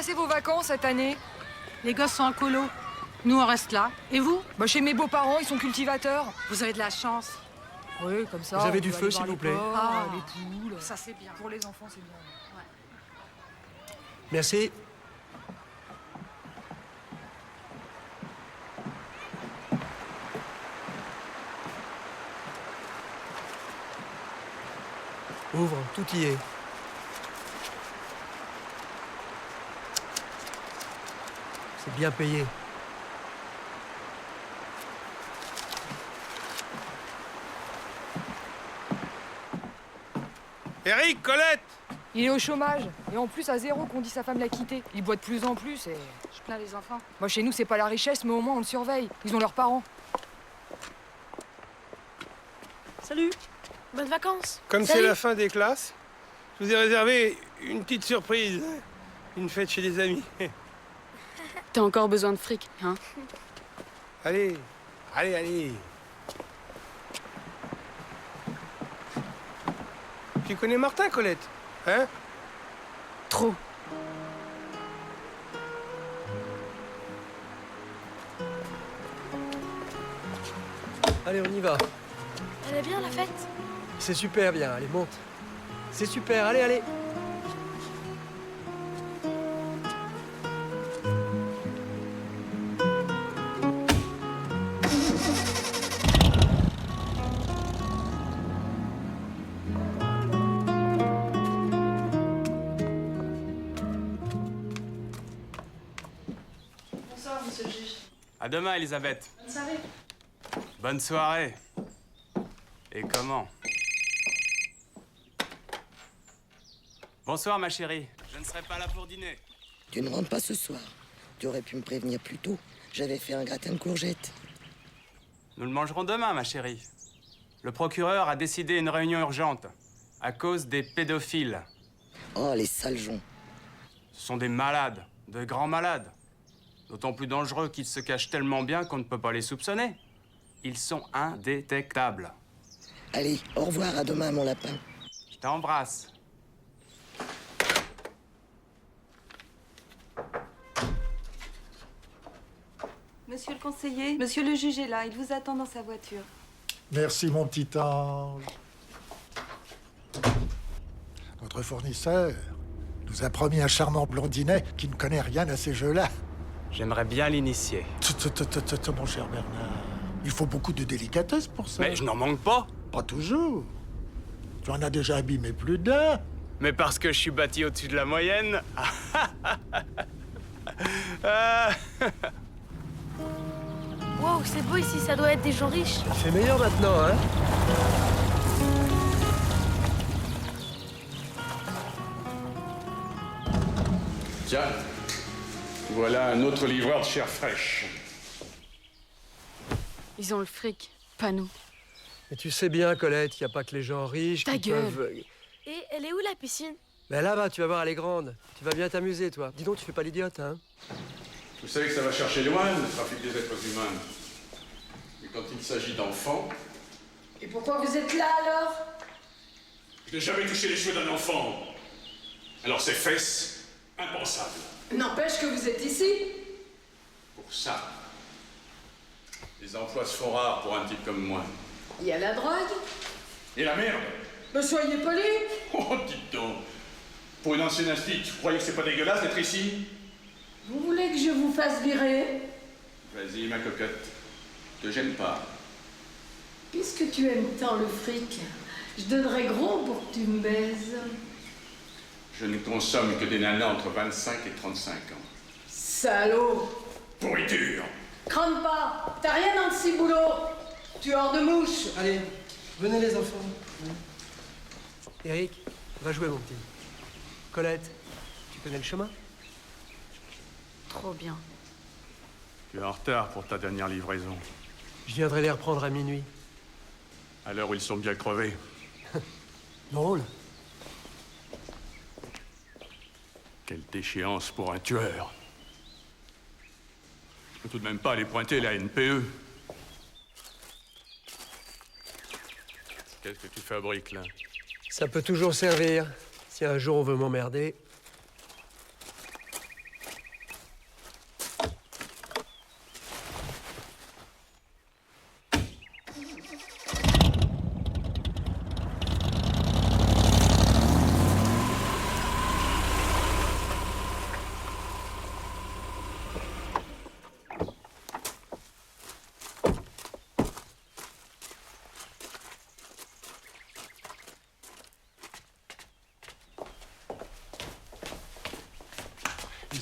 passez vos vacances cette année? Les gosses sont en colo. Nous, on reste là. Et vous? Bah, chez mes beaux-parents, ils sont cultivateurs. Vous avez de la chance. Oui, comme ça. Vous avez on du peut feu, aller s'il voir vous les plaît? porcs, Ah. les poules. Ça, c'est bien. Pour les enfants, c'est bien. Merci. Ouvre, tout y est. C'est bien payé. Eric, Colette! Il est au chômage. Et en plus, à zéro qu'on dit sa femme l'a quitté. Il boit de plus en plus et... Je plains les enfants. Moi, chez nous, c'est pas la richesse, mais au moins, on le surveille. Ils ont leurs parents. Salut, bonnes vacances. Comme c'est Salut. la fin des classes, je vous ai réservé une petite surprise. Une fête chez des amis. T'as encore besoin de fric, hein? Allez, allez. Tu connais Martin, Colette? Hein? Trop. Allez, on y va. Elle est bien la fête? C'est super bien, allez, monte. C'est super, allez, allez. Bonsoir, monsieur le juge. À demain, Elisabeth. Bonne soirée. Bonne soirée. Et comment? Bonsoir, ma chérie. Je ne serai pas là pour dîner. Tu ne rentres pas ce soir. Tu aurais pu me prévenir plus tôt. J'avais fait un gratin de courgettes. Nous le mangerons demain, ma chérie. Le procureur a décidé une réunion urgente à cause des pédophiles. Oh, les salegeons. Ce sont des malades, de grands malades. D'autant plus dangereux qu'ils se cachent tellement bien qu'on ne peut pas les soupçonner. Ils sont indétectables. Allez, au revoir, à demain, mon lapin. Je t'embrasse. Monsieur le conseiller, monsieur le juge est là, il vous attend dans sa voiture. Merci, mon petit ange. Notre fournisseur nous a promis un charmant blondinet qui ne connaît rien à ces jeux-là. J'aimerais bien l'initier. Mon cher Bernard, il faut beaucoup de délicatesse pour ça. Mais je n'en manque pas. Pas toujours. Tu en as déjà abîmé plus d'un. Mais parce que je suis bâti au-dessus de la moyenne. Wow, c'est beau ici, ça doit être des gens riches. C'est meilleur maintenant, hein? Tiens, voilà un autre livreur de chair fraîche. Ils ont le fric, pas nous. Mais tu sais bien, Colette, qu'il n'y a pas que les gens riches Ta qui gueule. peuvent... Et elle est où la piscine? Ben là-bas, tu vas voir, elle est grande. Tu vas bien t'amuser, toi. Dis donc, tu fais pas l'idiote, hein? Vous savez que ça va chercher loin, le trafic des êtres humains. Mais quand il s'agit d'enfants, Et pourquoi vous êtes là alors? je n'ai jamais touché les cheveux d'un enfant. Alors ces fesses, impensable. N'empêche que vous êtes ici. Pour ça, les emplois se font rares pour un type comme moi. Il y a la drogue. Et la merde! Mais soyez poli. Oh, dites donc! Pour une ancienne institut, vous croyez que c'est pas dégueulasse d'être ici? Vous voulez que je vous fasse virer? Vas-y, ma cocotte. Te gêne pas. Puisque tu aimes tant le fric, je donnerais gros pour que tu me baises. Je ne consomme que des nanas entre 25 et 35 ans. Salaud. Pourriture! Crame pas. T'as rien dans le ciboulot. Tu es hors de mouche. Allez, venez les enfants. Eric, va jouer, mon petit. Colette, tu connais le chemin? Trop bien. Tu es en retard pour ta dernière livraison. Je viendrai les reprendre à minuit. À l'heure où ils sont bien crevés. Drôle. Quelle déchéance pour un tueur. Je peux tout de même pas aller pointer la NPE. Qu'est-ce que tu fabriques, là? Ça peut toujours servir, si un jour on veut m'emmerder.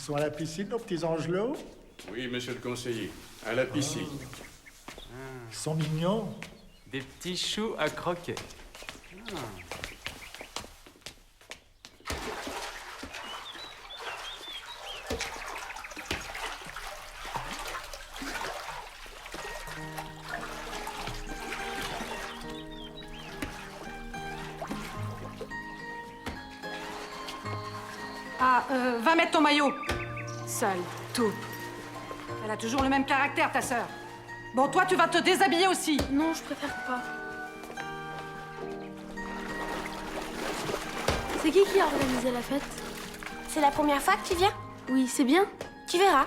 sont à la piscine, nos petits angelots? Oui, monsieur le conseiller. À la piscine. Ils sont mignons. Des petits choux à croquer. Va mettre ton maillot. Sale, taupe. Elle a toujours le même caractère, ta sœur. Bon, toi, tu vas te déshabiller aussi. Non, je préfère pas. C'est qui a organisé la fête? C'est la première fois que tu viens? Oui, c'est bien. Tu verras.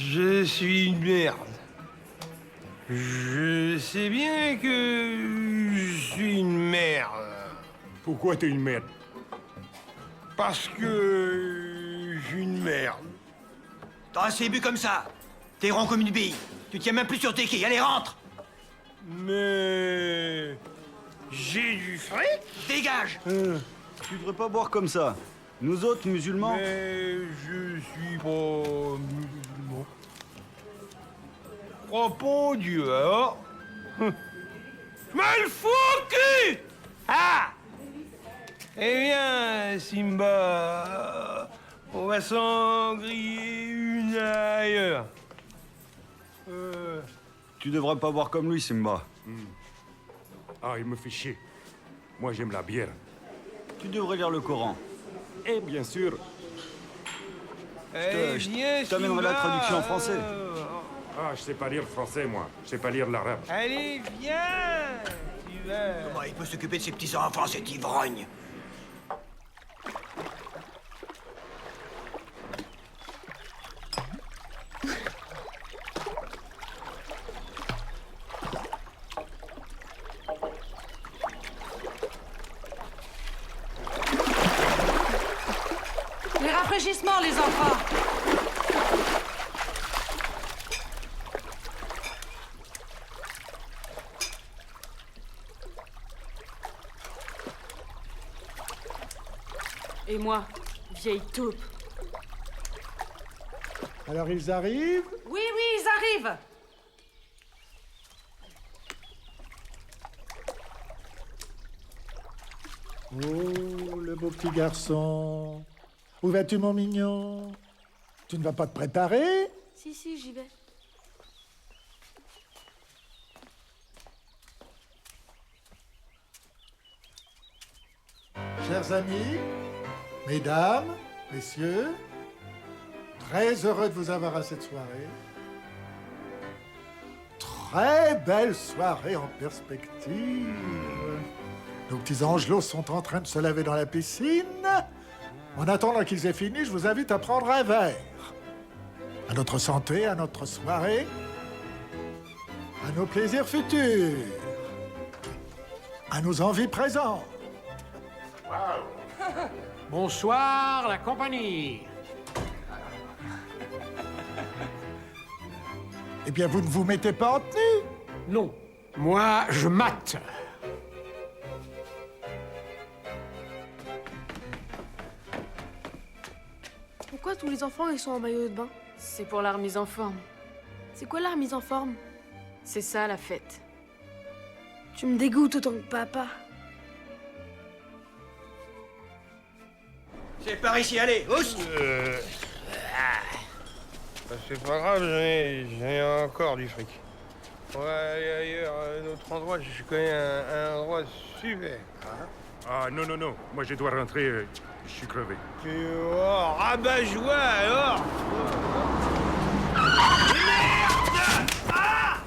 Je suis une merde. Je sais bien que je suis une merde. Pourquoi t'es une merde? Parce que je suis une merde. T'as assez bu comme ça. T'es rond comme une bille. Tu tiens même plus sur tes quilles. Allez, rentre. Mais j'ai du fric. Dégage. Tu devrais pas boire comme ça. Nous autres, musulmans... Mais je suis pas musulman. Crois pas en Dieu, alors. Je me le fous au cul. Ah. Eh bien, Simba, on va s'en griller une ailleurs. Tu devrais pas boire comme lui, Simba. Ah, il me fait chier. Moi, j'aime la bière. Tu devrais lire le Coran. Et bien sûr. Je t'amènerai la traduction en français. Ah, je sais pas lire français, moi. Je sais pas lire l'arabe. Allez, viens. Tu vas. Comment il peut s'occuper de ses petits enfants, cet ivrogne? Les rafraîchissements, les enfants. Et moi, vieille taupe. Alors ils arrivent? Oui, ils arrivent. Oh, le beau petit garçon. Où vas-tu, mon mignon? Tu ne vas pas te préparer? Si, j'y vais. Chers amis, mesdames, messieurs, très heureux de vous avoir à cette soirée. Très belle soirée en perspective. Nos petits angelots sont en train de se laver dans la piscine. En attendant qu'ils aient fini, je vous invite à prendre un verre. À notre santé, à notre soirée, à nos plaisirs futurs, à nos envies présentes. Bonsoir, la compagnie. Eh bien, vous ne vous mettez pas en tenue? Non, moi, je mate. Pourquoi tous les enfants ils sont en maillot de bain? C'est pour la remise en forme. C'est quoi la remise en forme? C'est ça, la fête. Tu me dégoûtes autant que papa. C'est par ici, allez, housse. C'est pas grave, j'en ai encore du fric. On va aller ailleurs, à un autre endroit. Je connais un endroit super. Ah, non. Moi, je dois rentrer. Je suis crevé. Oh, rabat-joie, alors. Merde! Ah!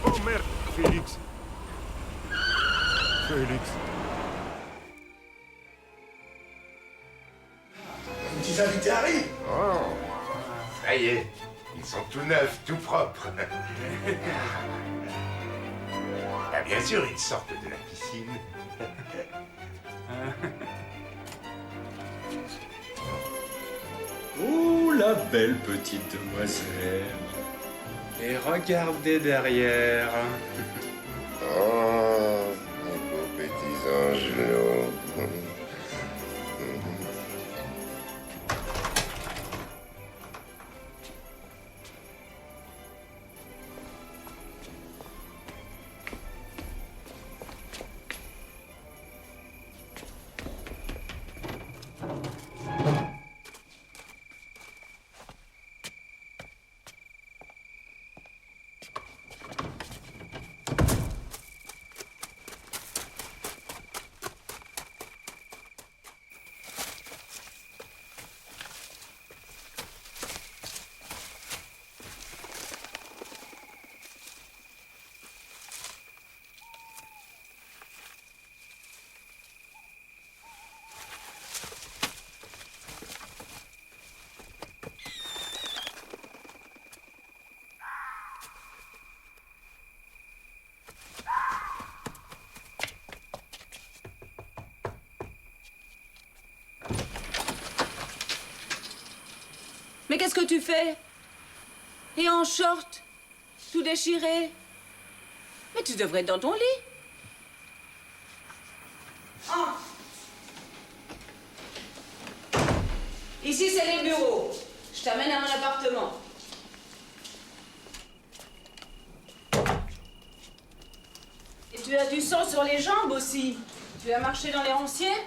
Oh, merde! Félix. Les petits invités arrivent. Ça y est, il Ils sont tout neufs, tout propres. Ah, bien sûr, ils sortent de la piscine. Oh, la belle petite demoiselle. Et regardez derrière. Oh, mes beaux petits angelots. Mais qu'est-ce que tu fais? Et en short, tout déchiré. Mais tu devrais être dans ton lit. Ah. Ici, c'est les bureaux. Je t'amène à mon appartement. Et tu as du sang sur les jambes aussi. Tu as marché dans les ronciers?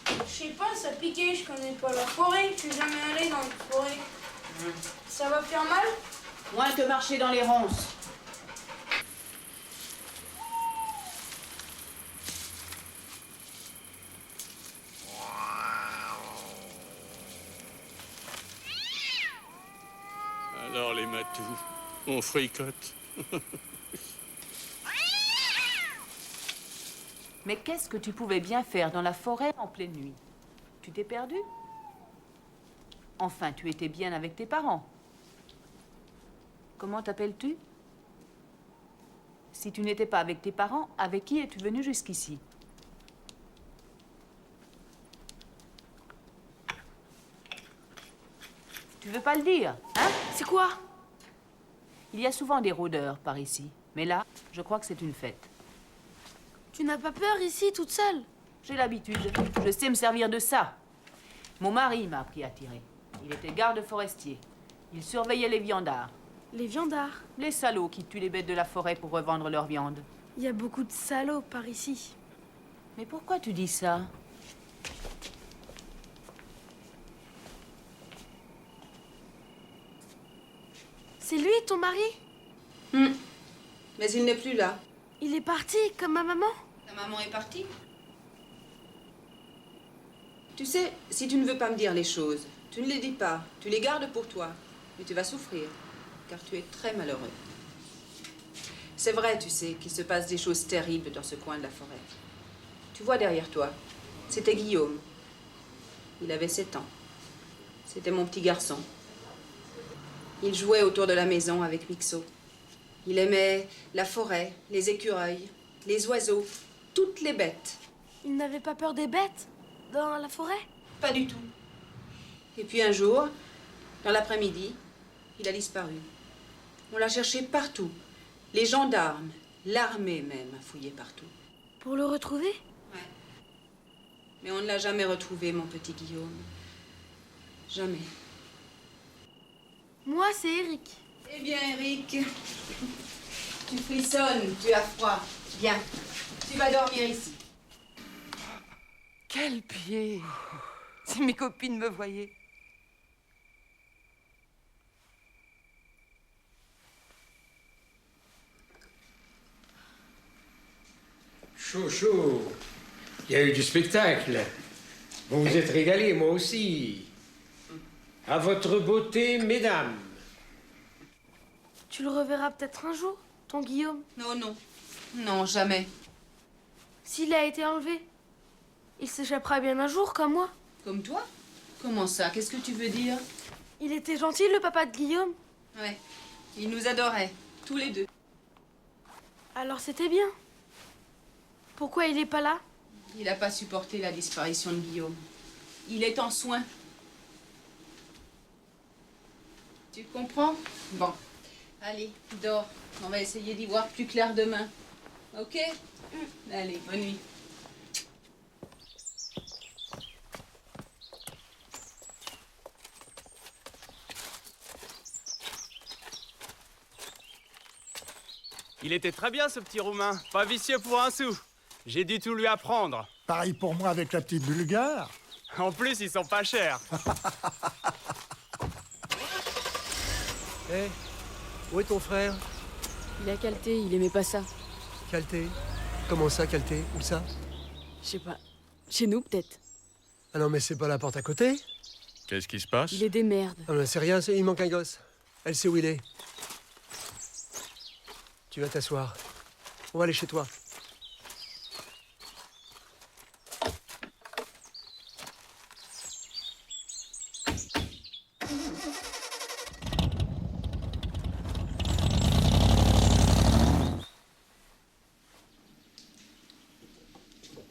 Je sais pas, ça piquait, je connais pas la forêt, je suis jamais allé dans la forêt. Ça va faire mal? Moins que marcher dans les ronces. Alors les matous, on fricote. Mais qu'est-ce que tu pouvais bien faire dans la forêt en pleine nuit? Tu t'es perdu? Enfin, tu étais bien avec tes parents. Comment t'appelles-tu? Si tu n'étais pas avec tes parents, avec qui es-tu venu jusqu'ici? Tu veux pas le dire, hein? C'est quoi? Il y a souvent des rôdeurs par ici. Mais là, je crois que c'est une fête. Tu n'as pas peur ici, toute seule? J'ai l'habitude. Je sais me servir de ça. Mon mari m'a appris à tirer. Il était garde forestier. Il surveillait les viandards. Les viandards? Les salauds qui tuent les bêtes de la forêt pour revendre leur viande. Il y a beaucoup de salauds par ici. Mais pourquoi tu dis ça? C'est lui, ton mari? Mais il n'est plus là. Il est parti, comme ma maman? Ta maman est partie? Tu sais, si tu ne veux pas me dire les choses, tu ne les dis pas. Tu les gardes pour toi. Mais tu vas souffrir, car tu es très malheureux. C'est vrai, tu sais, qu'il se passe des choses terribles dans ce coin de la forêt. Tu vois derrière toi, c'était Guillaume. Il avait 7 ans. C'était mon petit garçon. Il jouait autour de la maison avec Mixo. Il aimait la forêt, les écureuils, les oiseaux, toutes les bêtes. Il n'avait pas peur des bêtes dans la forêt? Pas du tout. Et puis un jour, dans l'après-midi, il a disparu. On l'a cherché partout. Les gendarmes, l'armée même, a fouillé partout. Pour le retrouver? Ouais. Mais on ne l'a jamais retrouvé, mon petit Guillaume. Jamais. Moi, c'est Eric. Eh bien, Eric, tu frissonnes, tu as froid. Viens, tu vas dormir ici. Quel pied! Si mes copines me voyaient. Chaud, chaud. Il y a eu du spectacle. Vous vous êtes régalés, moi aussi. À votre beauté, mesdames. Tu le reverras peut-être un jour, ton Guillaume? Non, non. Non, jamais. S'il a été enlevé, il s'échappera bien un jour, comme moi. Comme toi? Comment ça? Qu'est-ce que tu veux dire? Il était gentil, le papa de Guillaume. Ouais. Il nous adorait, tous les deux. Alors c'était bien. Pourquoi il est pas là? Il n'a pas supporté la disparition de Guillaume. Il est en soins. Tu comprends? Bon. Allez, dors. On va essayer d'y voir plus clair demain. Ok? Allez, bonne nuit. Il était très bien, ce petit Roumain. Pas vicieux pour un sou. J'ai dû tout lui apprendre. Pareil pour moi avec la petite Bulgare. En plus, ils sont pas chers. Hé, où est ton frère? Il a calté, il aimait pas ça. Calté? Comment ça, calté? Où ça? Je sais pas. Chez nous, peut-être. Ah non, mais c'est pas la porte à côté? Qu'est-ce qui se passe? Il est des merdes. Ah mais c'est rien, il manque un gosse. Elle sait où il est. Tu vas t'asseoir. On va aller chez toi.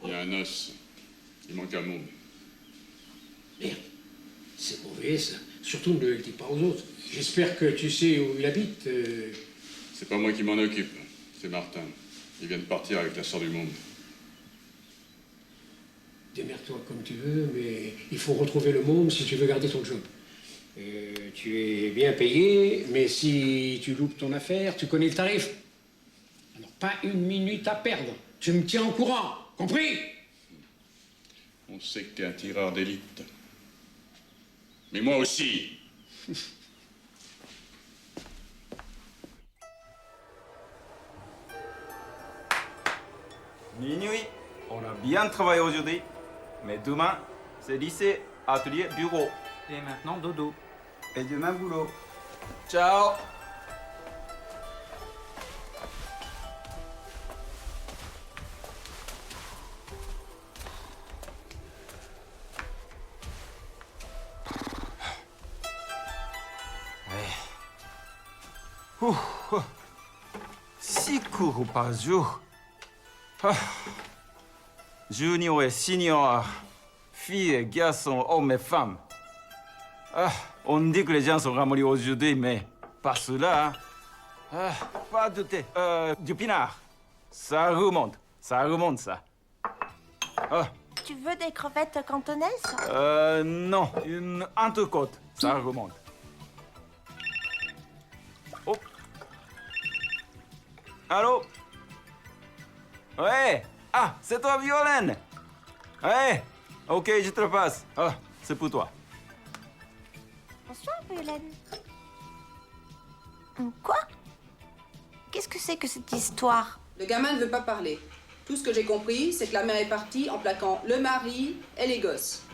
Il y a un os. Il manque un môme. Merde, c'est mauvais ça. Surtout ne le dis pas aux autres. J'espère que tu sais où il habite. C'est pas moi qui m'en occupe. C'est Martin. Il vient de partir avec la sœur du môme. Démerde-toi comme tu veux, mais il faut retrouver le môme si tu veux garder ton job. Tu es bien payé, mais si tu loupes ton affaire, tu connais le tarif. Alors pas une minute à perdre. Tu me tiens au courant, compris? On sait que t'es un tireur d'élite. Mais moi aussi. Minuit, on a bien travaillé aujourd'hui, mais demain, c'est lycée, atelier, bureau. Et maintenant, dodo. Et demain, boulot. Ciao. Six cours par jour. 12 et senior, filles et garçons, hommes et femmes. On dit que les gens sont ramollis aujourd'hui, mais pas cela. Pas de thé. Du pinard. Ça remonte ça. Tu veux des crevettes cantonaises? Non, une entrecôte. Ça remonte. Oh. Allô? Ouais. Ah, c'est toi, Violaine. Ouais. Ok, je te le passe. Ah, c'est pour toi. Bonsoir, Violaine. Quoi? Qu'est-ce que c'est que cette histoire? Le gamin ne veut pas parler. Tout ce que j'ai compris, c'est que la mère est partie en plaquant le mari et les gosses.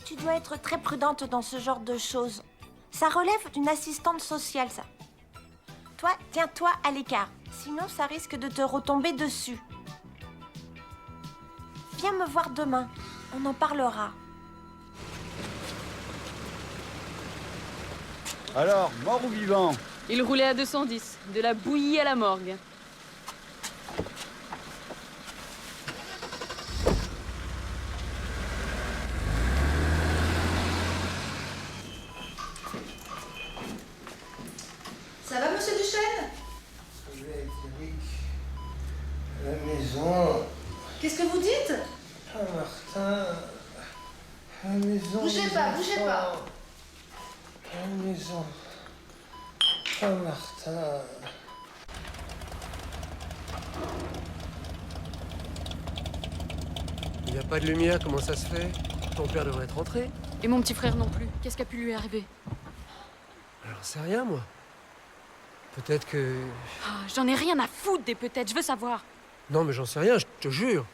Tu dois être très prudente dans ce genre de choses. Ça relève d'une assistante sociale, ça. Toi, tiens-toi à l'écart. Sinon, ça risque de te retomber dessus. Viens me voir demain. On en parlera. Alors, mort ou vivant? Il roulait à 210, de la bouillie à la morgue. Ça va, monsieur Duchesne? Je vais avec Eric à la maison. Qu'est-ce que vous dites? Ah, Martin. À la maison. Bougez pas, bougez pas. À la maison. Ah, Martin. Il n'y a pas de lumière, comment ça se fait? Ton père devrait être rentré. Et mon petit frère non plus. Qu'est-ce qui a pu lui arriver? Alors, c'est rien, moi. Peut-être que... Ah, j'en ai rien à foutre des peut-être, je veux savoir. Non, mais j'en sais rien, je te jure.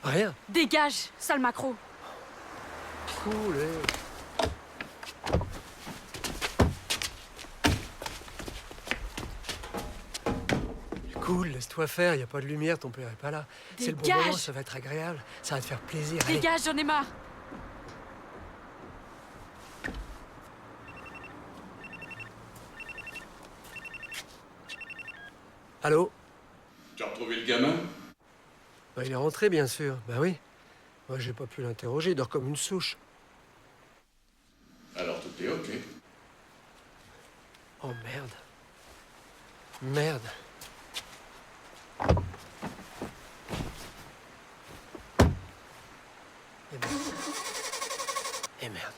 Rien. Dégage, sale macro. Cool, Cool, laisse-toi faire, y a pas de lumière, ton père est pas là. C'est le bon Dégage. moment, ça va être agréable, ça va te faire plaisir. Allez. Dégage, j'en ai marre. Allô? Tu as retrouvé le gamin? Bah, il est rentré, bien sûr. Bah oui. Moi, j'ai pas pu l'interroger, il dort comme une souche. Alors tout est ok. Oh merde. Merde. Et merde. Et merde.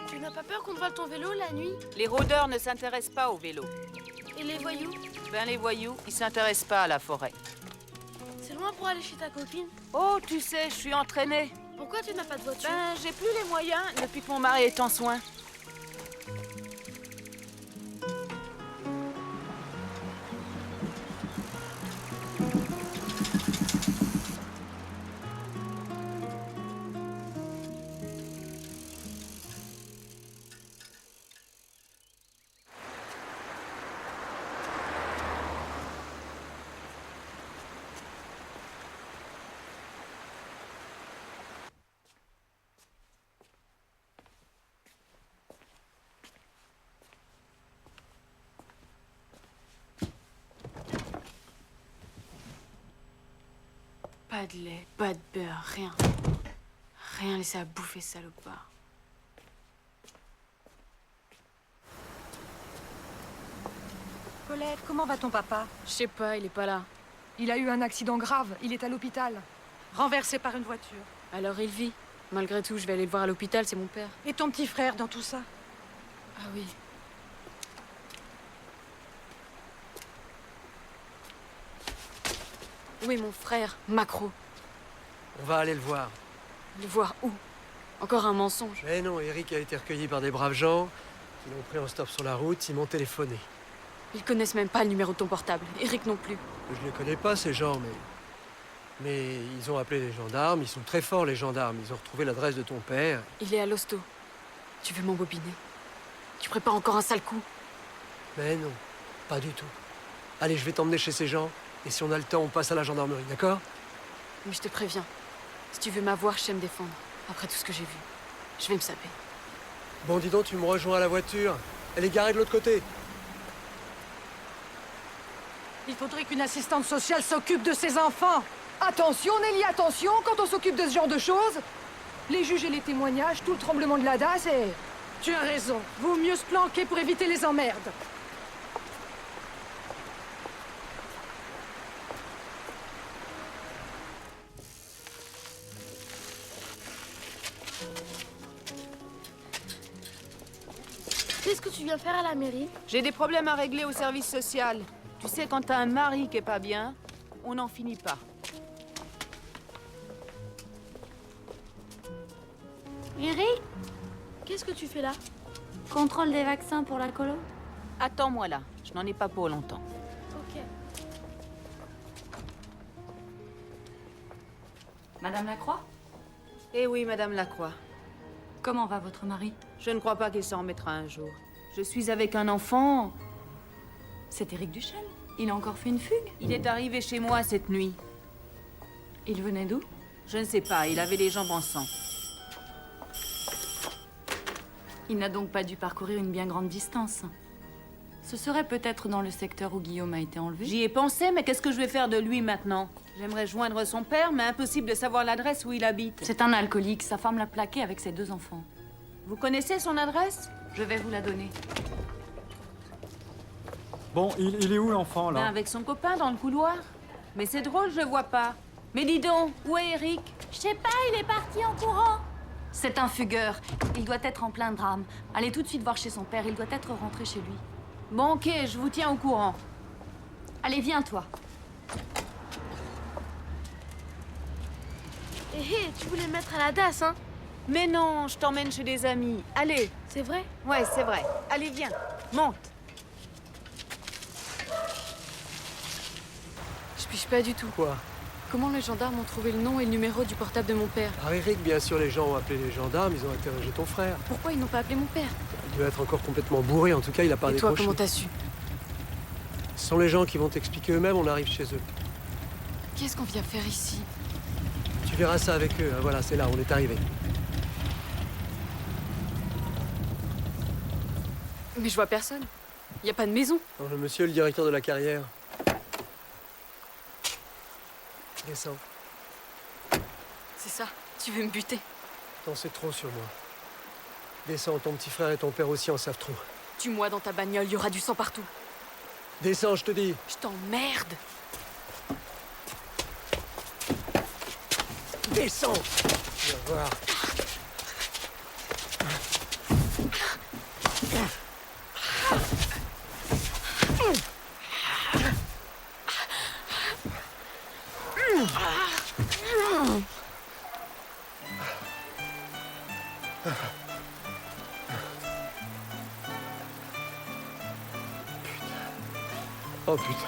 Tu n'as pas peur qu'on te vole ton vélo la nuit? Les rôdeurs ne s'intéressent pas au vélo. Et les voyous? Ben les voyous, ils s'intéressent pas à la forêt. C'est loin pour aller chez ta copine. Oh, tu sais, je suis entraînée. Pourquoi tu n'as pas de voiture? Ben, j'ai plus les moyens depuis que mon mari est en soins. Pas de lait, pas de beurre, rien. Rien laissé à bouffer, salopard. Colette, comment va ton papa? Je sais pas, il est pas là. Il a eu un accident grave, il est à l'hôpital. Renversé par une voiture. Alors il vit. Malgré tout, je vais aller le voir à l'hôpital, c'est mon père. Et ton petit frère dans tout ça? Ah oui. Où est mon frère, Macro? On va aller le voir. Le voir où? Encore un mensonge. Mais non, Eric a été recueilli par des braves gens qui l'ont pris en stop sur la route, ils m'ont téléphoné. Ils connaissent même pas le numéro de ton portable. Eric non plus. Je les connais pas, ces gens, mais ils ont appelé les gendarmes, ils sont très forts, les gendarmes. Ils ont retrouvé l'adresse de ton père. Il est à l'hosto. Tu veux m'embobiner? Tu prépares encore un sale coup? Mais non, pas du tout. Allez, je vais t'emmener chez ces gens, et si on a le temps, on passe à la gendarmerie, d'accord? Mais je te préviens. Si tu veux m'avoir, je sais me défendre. Après tout ce que j'ai vu, je vais me saper. Bon, dis donc, tu me rejoins à la voiture. Elle est garée de l'autre côté. Il faudrait qu'une assistante sociale s'occupe de ses enfants. Attention Nelly, attention quand on s'occupe de ce genre de choses. Les juges et les témoignages, tout le tremblement de la DAS et... Tu as raison. Vaut mieux se planquer pour éviter les emmerdes. Qu'est-ce que tu viens faire à la mairie? J'ai des problèmes à régler au service social. Tu sais, quand t'as un mari qui est pas bien, on n'en finit pas. Eric? Qu'est-ce que tu fais là? Contrôle des vaccins pour la colo? Attends-moi là, je n'en ai pas pour longtemps. Ok. Madame Lacroix? Eh oui, Madame Lacroix. Comment va votre mari? Je ne crois pas qu'il s'en remettra un jour. Je suis avec un enfant. C'est Éric Duchesne. Il a encore fait une fugue? Il est arrivé chez moi cette nuit. Il venait d'où? Je ne sais pas, il avait les jambes en sang. Il n'a donc pas dû parcourir une bien grande distance. Ce serait peut-être dans le secteur où Guillaume a été enlevé? J'y ai pensé, mais qu'est-ce que je vais faire de lui maintenant? J'aimerais joindre son père, mais impossible de savoir l'adresse où il habite. C'est un alcoolique, sa femme l'a plaqué avec ses 2 enfants. Vous connaissez son adresse? Je vais vous la donner. Bon, il est où l'enfant, là? Ben, avec son copain dans le couloir. Mais c'est drôle, je le vois pas. Mais dis donc, où est Eric? Je sais pas, il est parti en courant. C'est un fugueur. Il doit être en plein drame. Allez tout de suite voir chez son père, il doit être rentré chez lui. Bon, ok, je vous tiens au courant. Allez, viens, toi. Hé hé, tu voulais me mettre à la DAS, hein? Mais non, je t'emmène chez des amis. Allez. C'est vrai? Ouais, c'est vrai. Allez, viens, monte. Je piche pas du tout. Quoi? Comment les gendarmes ont trouvé le nom et le numéro du portable de mon père? Ah, Eric, bien sûr, les gens ont appelé les gendarmes, ils ont interrogé ton frère. Pourquoi ils n'ont pas appelé mon père? Il doit être encore complètement bourré, en tout cas, il a pas Et toi, décroché. comment t'as su? Ce sont les gens qui vont t'expliquer eux-mêmes, on arrive chez eux. Qu'est-ce qu'on vient faire ici? verras ça avec eux. Voilà, c'est là, on est arrivé. Mais je vois personne. Y a pas de maison. Non, le monsieur, le directeur de la carrière. Descends. C'est ça. Tu veux me buter. T'en sais trop sur moi. Descends, ton petit frère et ton père aussi en savent trop. Tue-moi dans ta bagnole, y aura du sang partout. Descends, je te dis. Je t'emmerde. Descends. Tu vas voir. Oh putain.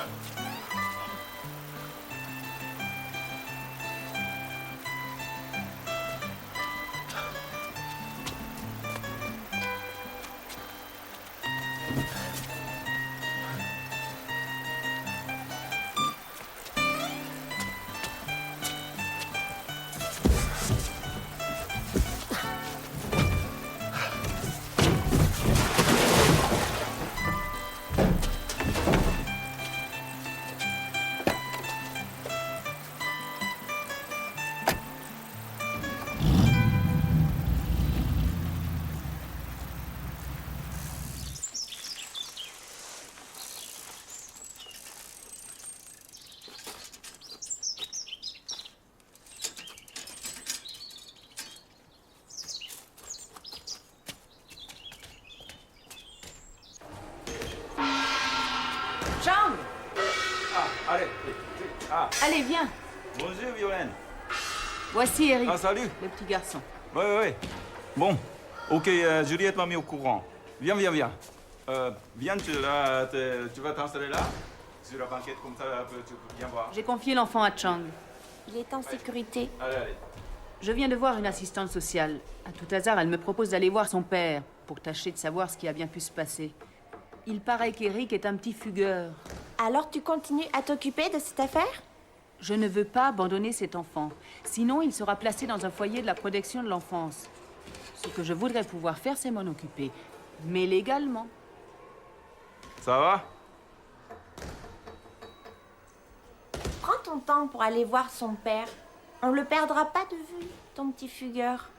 Chang! Ah, allez. Ah. Allez, viens. Bonjour, Violaine. Voici Eric. Ah, salut. Le petit garçon. Ouais. Bon, ok, Juliette m'a mis au courant. Viens. Viens, tu vas t'installer là, sur la banquette, comme ça, tu peux bien voir. J'ai confié l'enfant à Chang. Il est en sécurité. Allez. Je viens de voir une assistante sociale. À tout hasard, elle me propose d'aller voir son père pour tâcher de savoir ce qui a bien pu se passer. Il paraît qu'Eric est un petit fugueur. Alors tu continues à t'occuper de cette affaire? Je ne veux pas abandonner cet enfant. Sinon, il sera placé dans un foyer de la protection de l'enfance. Ce que je voudrais pouvoir faire, c'est m'en occuper. Mais légalement. Ça va? Prends ton temps pour aller voir son père. On le perdra pas de vue, ton petit fugueur.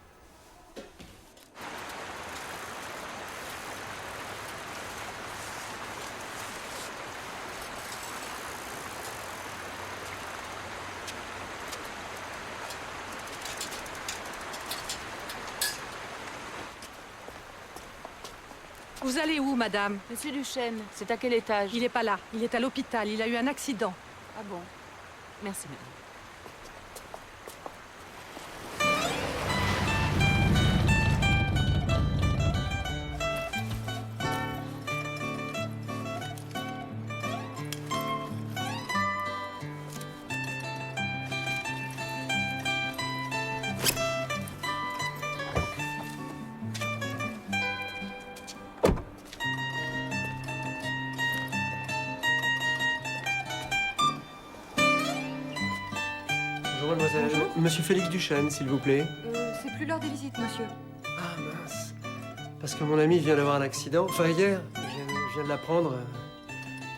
Vous allez où, madame? Monsieur Duchesne, c'est à quel étage? Il est pas là. Il est à l'hôpital. Il a eu un accident. Ah bon? Merci, madame. Bonjour, mademoiselle. Bonjour. Monsieur Félix Duchesne, s'il vous plaît. C'est plus l'heure des visites, monsieur. Ah mince. Parce que mon ami vient d'avoir un accident. Enfin, hier. Je viens de l'apprendre.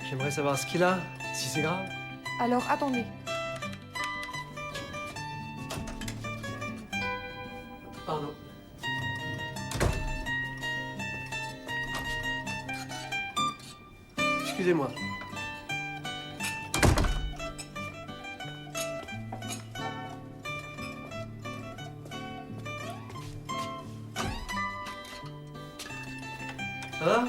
J'aimerais savoir ce qu'il a, si c'est grave. Alors, attendez. Pardon. Excusez-moi. Ça va?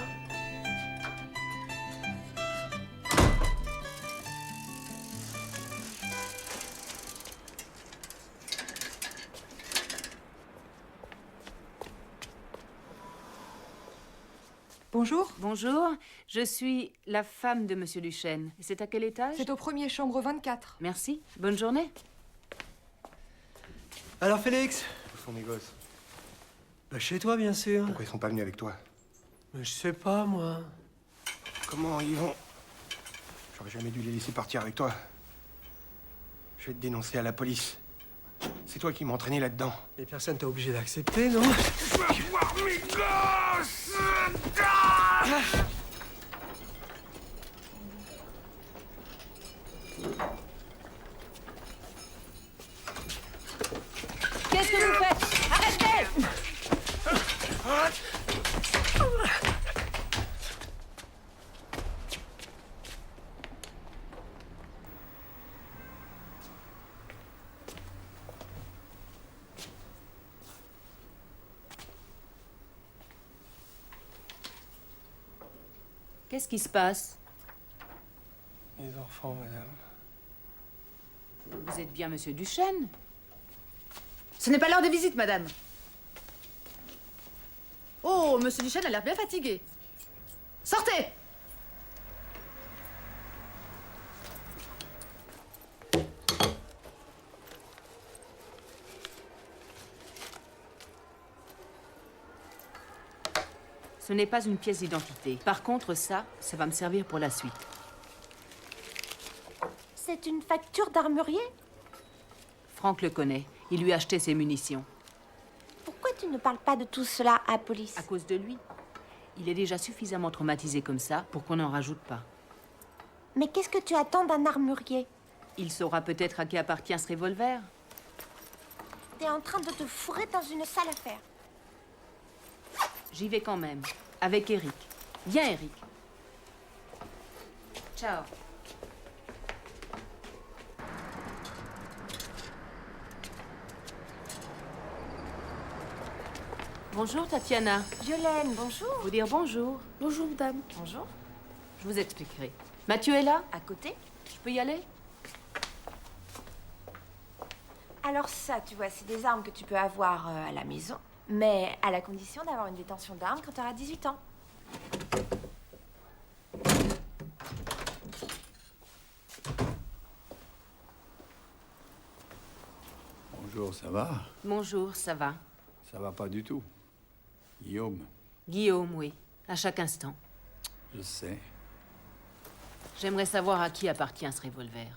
Bonjour. Bonjour, je suis la femme de Monsieur Duchesne. Et c'est à quel étage? C'est au premier, chambre 24. Merci, bonne journée. Alors, Félix? Où sont mes gosses? Bah, chez toi, bien sûr. Pourquoi ils sont pas venus avec toi? Mais je sais pas, moi. Comment ils vont? J'aurais jamais dû les laisser partir avec toi. Je vais te dénoncer à la police. C'est toi qui m'as entraîné là-dedans. Mais personne t'a obligé d'accepter, non? Je veux voir mes gosses! Ah! Qu'est-ce que vous faites? Arrêtez! Qu'est-ce qui se passe? Les enfants, madame. Vous êtes bien Monsieur Duchesne? Ce n'est pas l'heure de visite, madame. Oh, monsieur Duchesne a l'air bien fatigué. Sortez! Ce n'est pas une pièce d'identité. Par contre, ça va me servir pour la suite. C'est une facture d'armurier? Franck le connaît. Il lui a acheté ses munitions. Pourquoi tu ne parles pas de tout cela à la police? À cause de lui. Il est déjà suffisamment traumatisé comme ça pour qu'on n'en rajoute pas. Mais qu'est-ce que tu attends d'un armurier? Il saura peut-être à qui appartient ce revolver. T'es en train de te fourrer dans une sale affaire. J'y vais quand même. Avec Eric. Viens, Eric. Ciao. Bonjour, Tatiana. Violaine, bonjour. Faut dire bonjour. Bonjour, madame. Bonjour. Je vous expliquerai. Mathieu est là? À côté? Je peux y aller? Alors ça, tu vois, c'est des armes que tu peux avoir à la maison, mais à la condition d'avoir une détention d'armes quand tu auras 18 ans. Bonjour, ça va? Bonjour, ça va? Ça va pas du tout. Guillaume, Guillaume, oui. À chaque instant. je sais. J'aimerais savoir à qui appartient ce revolver.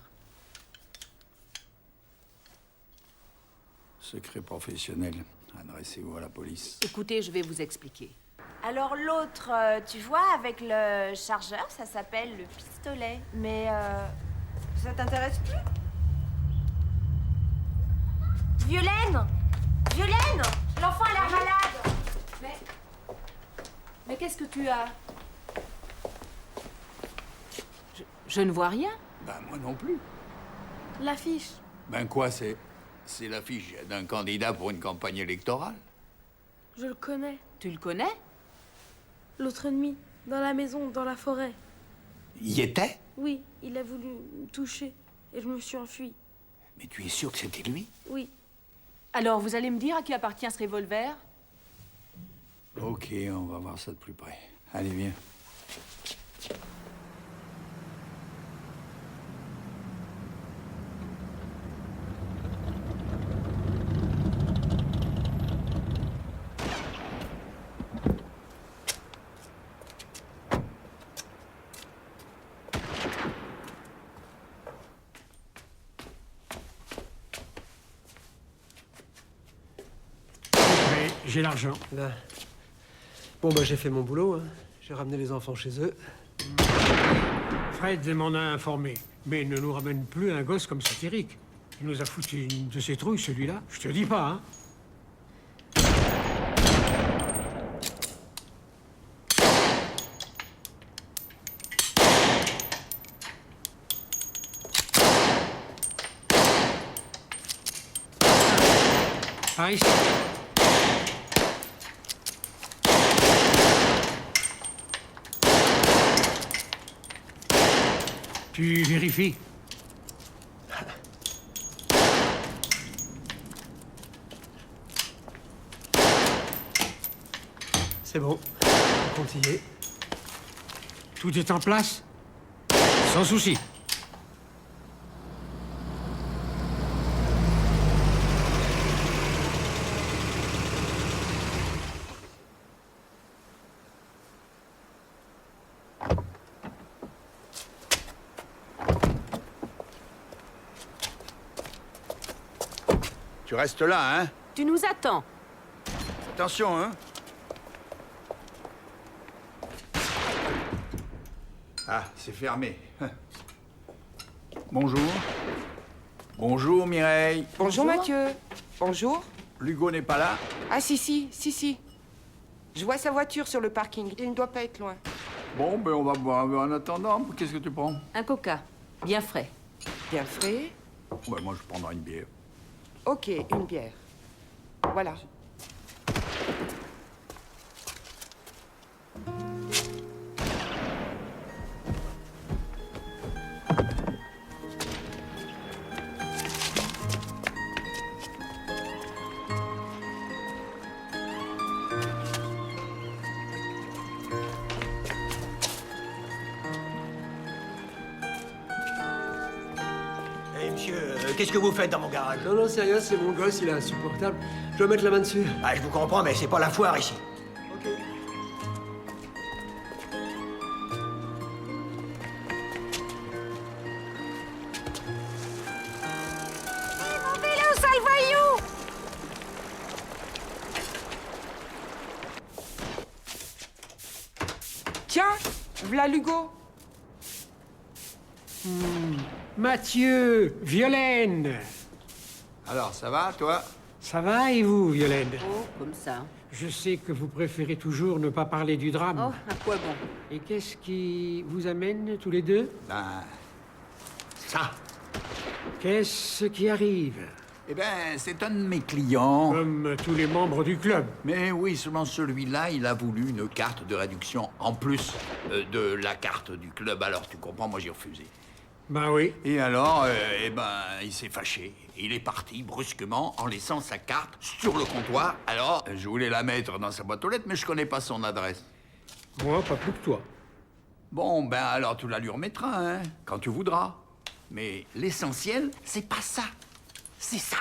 Secret professionnel. Adressez-vous à la police. Écoutez, je vais vous expliquer. Alors l'autre, tu vois, avec le chargeur, ça s'appelle le pistolet. Mais ça t'intéresse plus? Violaine! Violaine! L'enfant a l'air malade! Mais qu'est-ce que tu as? Je ne vois rien. Ben, moi non plus. L'affiche. Ben quoi, c'est l'affiche d'un candidat pour une campagne électorale. Je le connais. Tu le connais? L'autre nuit, dans la maison, dans la forêt. Y était? Oui, il a voulu me toucher et je me suis enfuie. Mais tu es sûr que c'était lui? Oui. Alors, vous allez me dire à qui appartient ce revolver? Ok, on va voir ça de plus près. Allez, viens. J'ai l'argent. Là. Bon, bah, j'ai fait mon boulot. Hein. J'ai ramené les enfants chez eux. Fred m'en a informé. Mais ne nous ramène plus un gosse comme satirique. Il nous a foutu une de ses trouilles, celui-là. Je te dis pas, hein. Par ici. Tu vérifies. C'est bon. On compte y est. Tout est en place? Sans souci. Tu restes là, hein? Tu nous attends. Attention, hein? Ah, c'est fermé. Bonjour. Bonjour, Mireille. Bonjour Mathieu. Bonjour. L'Hugo n'est pas là? Ah si. Je vois sa voiture sur le parking. Il ne doit pas être loin. Bon, ben on va boire un verre en attendant. Qu'est-ce que tu prends? Un coca, bien frais. Bien frais. Ouais, moi je prendrai une bière. Ok, une bière. Voilà. Eh, monsieur, qu'est-ce que vous faites dans mon garage? Non, c'est rien, c'est mon gosse, il est insupportable. Je dois mettre la main dessus. Ah, je vous comprends, mais c'est pas la foire ici. Ok. Mon vélo, sale voyou! Tiens, v'là l'Hugo. Mathieu, Violaine. Alors, ça va, toi? Ça va et vous, Violaine? Oh, comme ça. Je sais que vous préférez toujours ne pas parler du drame. Oh, à quoi bon? Et qu'est-ce qui vous amène tous les deux? Ben... ça. Qu'est-ce qui arrive? Eh ben, c'est un de mes clients. Comme tous les membres du club. Mais oui, seulement celui-là, il a voulu une carte de réduction en plus de la carte du club. Alors, tu comprends, moi j'ai refusé. Bah oui. Et alors, eh ben, il s'est fâché. Il est parti brusquement en laissant sa carte sur le comptoir. Alors, je voulais la mettre dans sa boîte aux lettres, mais je connais pas son adresse. Moi, pas plus que toi. Bon, ben alors tu la lui remettras, hein, quand tu voudras. Mais l'essentiel, c'est pas ça. C'est ça.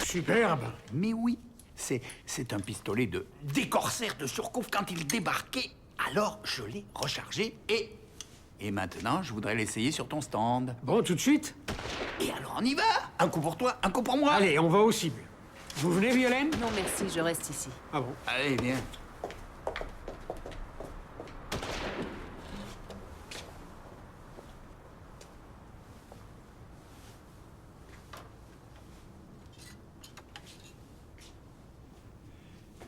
Superbe. Mais oui, c'est un pistolet des corsaires de Surcouf. Quand il débarquait, alors je l'ai rechargé et maintenant, je voudrais l'essayer sur ton stand. Bon, tout de suite? Et alors, on y va? Un coup pour toi, un coup pour moi. Allez, on va au cible. Vous venez, Violaine? Non, merci, je reste ici. Ah bon? Allez, viens.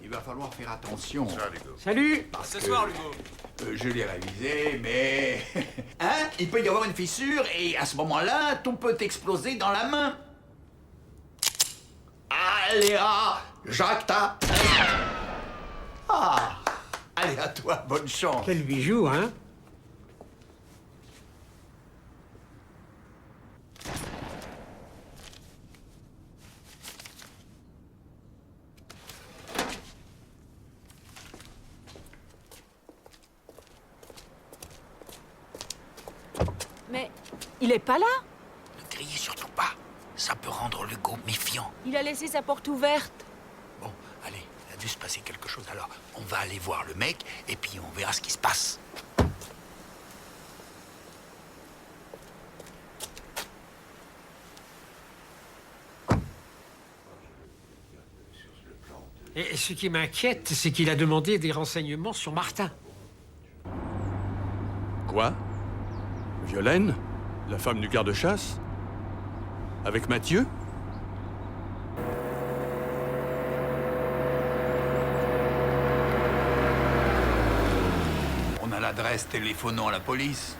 Il va falloir faire attention. Salut. Ce soir, Hugo. Je l'ai révisé, mais... hein? Il peut y avoir une fissure et à ce moment-là, tout peut exploser dans la main. Allez, Jacques, t'as... Ah! Allez, à toi, bonne chance. Quel bijou, hein? Mais il est pas là? Ne criez surtout pas. Ça peut rendre Hugo méfiant. Il a laissé sa porte ouverte. Bon, allez, il a dû se passer quelque chose. Alors, on va aller voir le mec et puis on verra ce qui se passe. Et ce qui m'inquiète, c'est qu'il a demandé des renseignements sur Martin. Quoi? Violaine? La femme du garde-chasse? Avec Mathieu? On a l'adresse, téléphonons à la police.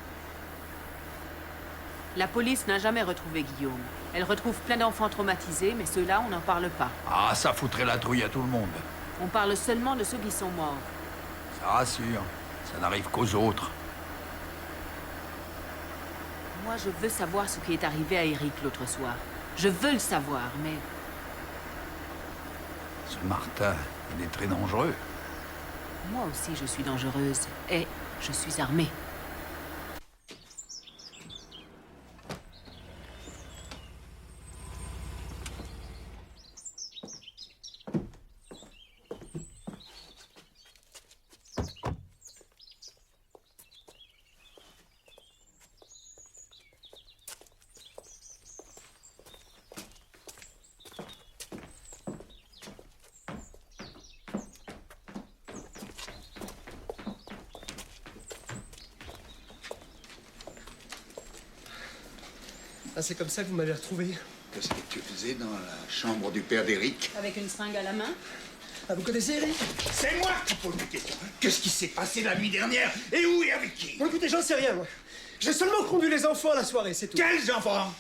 La police n'a jamais retrouvé Guillaume. Elle retrouve plein d'enfants traumatisés, mais ceux-là, on n'en parle pas. Ah, ça foutrait la trouille à tout le monde. On parle seulement de ceux qui sont morts. Ça rassure. Ça n'arrive qu'aux autres. Moi, je veux savoir ce qui est arrivé à Eric l'autre soir. Je veux le savoir, mais... Ce Martin, il est très dangereux. Moi aussi, je suis dangereuse. Et je suis armée. Ah, c'est comme ça que vous m'avez retrouvé? Qu'est-ce que tu faisais dans la chambre du père d'Eric? Avec une seringue à la main. Ah, vous connaissez Eric? C'est moi qui pose des questions. Qu'est-ce qui s'est passé la nuit dernière? Et où et avec qui? Bon, écoutez, j'en sais rien, moi. J'ai seulement conduit les enfants à la soirée, c'est tout. Quels enfants?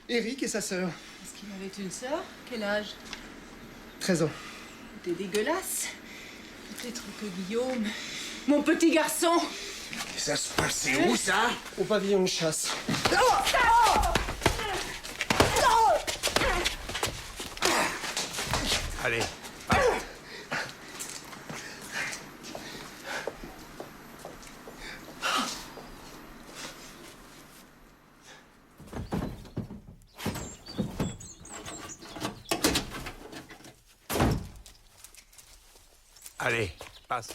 Eric et sa sœur. Est-ce qu'il avait une sœur? Quel âge? 13 ans. T'es dégueulasse. Peut-être que Guillaume... Mon petit garçon! Et ça se passait où, ça? Au pavillon de chasse. Allez. Allez, passe.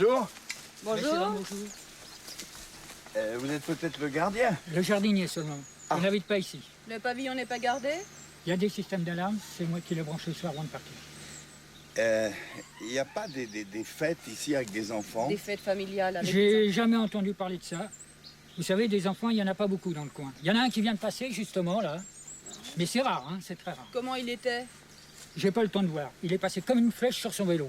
Bonjour. Bonjour. Vous êtes peut-être le gardien? Le jardinier seulement. Je n'habite pas ici. Le pavillon n'est pas gardé? Il y a des systèmes d'alarme, c'est moi qui l'ai branché ce soir avant de partir. Il n'y a pas des fêtes ici avec des enfants? Des fêtes familiales avec des J'ai jamais entendu parler de ça. Vous savez, des enfants, il n'y en a pas beaucoup dans le coin. Il y en a un qui vient de passer, justement, là. Mais c'est rare, hein, c'est très rare. Comment il était? J'ai pas le temps de voir. Il est passé comme une flèche sur son vélo.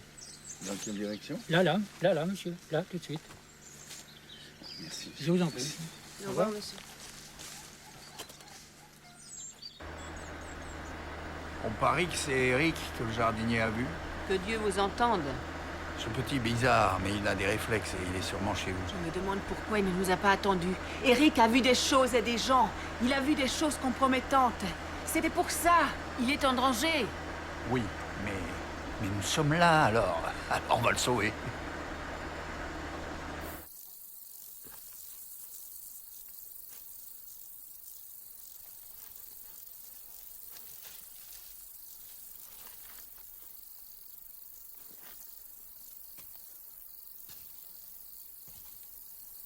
Dans quelle direction? Là, monsieur. Là, tout de suite. Merci. Je vous en prie. Au revoir, monsieur. On parie que c'est Eric que le jardinier a vu. Que Dieu vous entende. Ce petit bizarre, mais il a des réflexes et il est sûrement chez vous. Je me demande pourquoi il ne nous a pas attendus. Eric a vu des choses et des gens. Il a vu des choses compromettantes. C'était pour ça. Il est en danger. Oui, mais nous sommes là alors. Alors on va le sauver.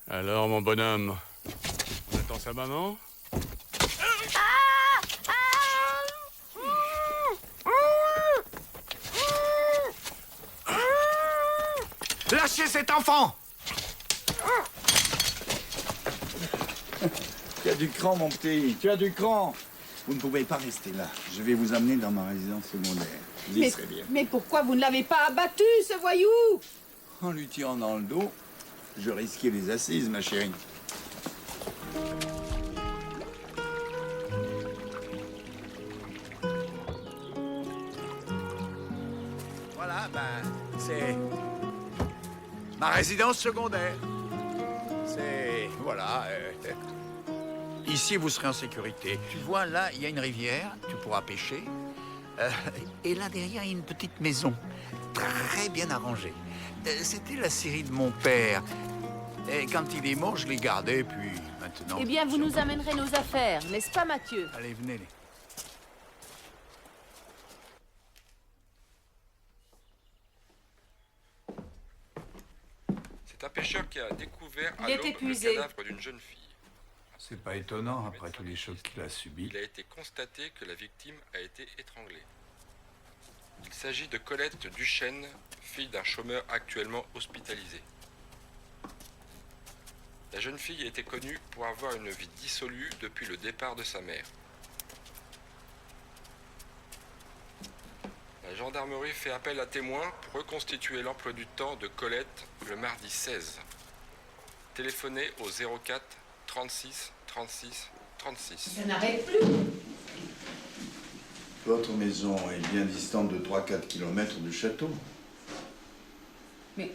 Alors, mon bonhomme, on attend sa maman? Lâchez cet enfant! Tu as du cran, mon petit. Tu as du cran. Vous ne pouvez pas rester là. Je vais vous amener dans ma résidence secondaire. Vous y serez bien. Mais pourquoi vous ne l'avez pas abattu, ce voyou? En lui tirant dans le dos, je risquais les assises, ma chérie. Voilà, c'est ma résidence secondaire. C'est... voilà. Ici, vous serez en sécurité. Tu vois, là, il y a une rivière, tu pourras pêcher. Et là, derrière, il y a une petite maison, très bien arrangée. C'était la scierie de mon père. Et quand il est mort, je l'ai gardé, puis maintenant... Eh bien, vous nous amènerez nos affaires, n'est-ce pas, Mathieu? Allez, venez. C'est un pêcheur qui a découvert Il à est l'aube le épuisé. cadavre d'une jeune fille. C'est pas étonnant, après tous les chocs qu'il a subis. Il a été constaté que la victime a été étranglée. Il s'agit de Colette Duchesne, fille d'un chômeur actuellement hospitalisé. La jeune fille était connue pour avoir une vie dissolue depuis le départ de sa mère. La gendarmerie gendarmerie fait appel à témoins pour reconstituer l'emploi du temps de Colette le mardi 16. Téléphonez au 04 36 36 36. Ça n'arrête plus. Votre maison est bien distante de 3-4 km du château. Mais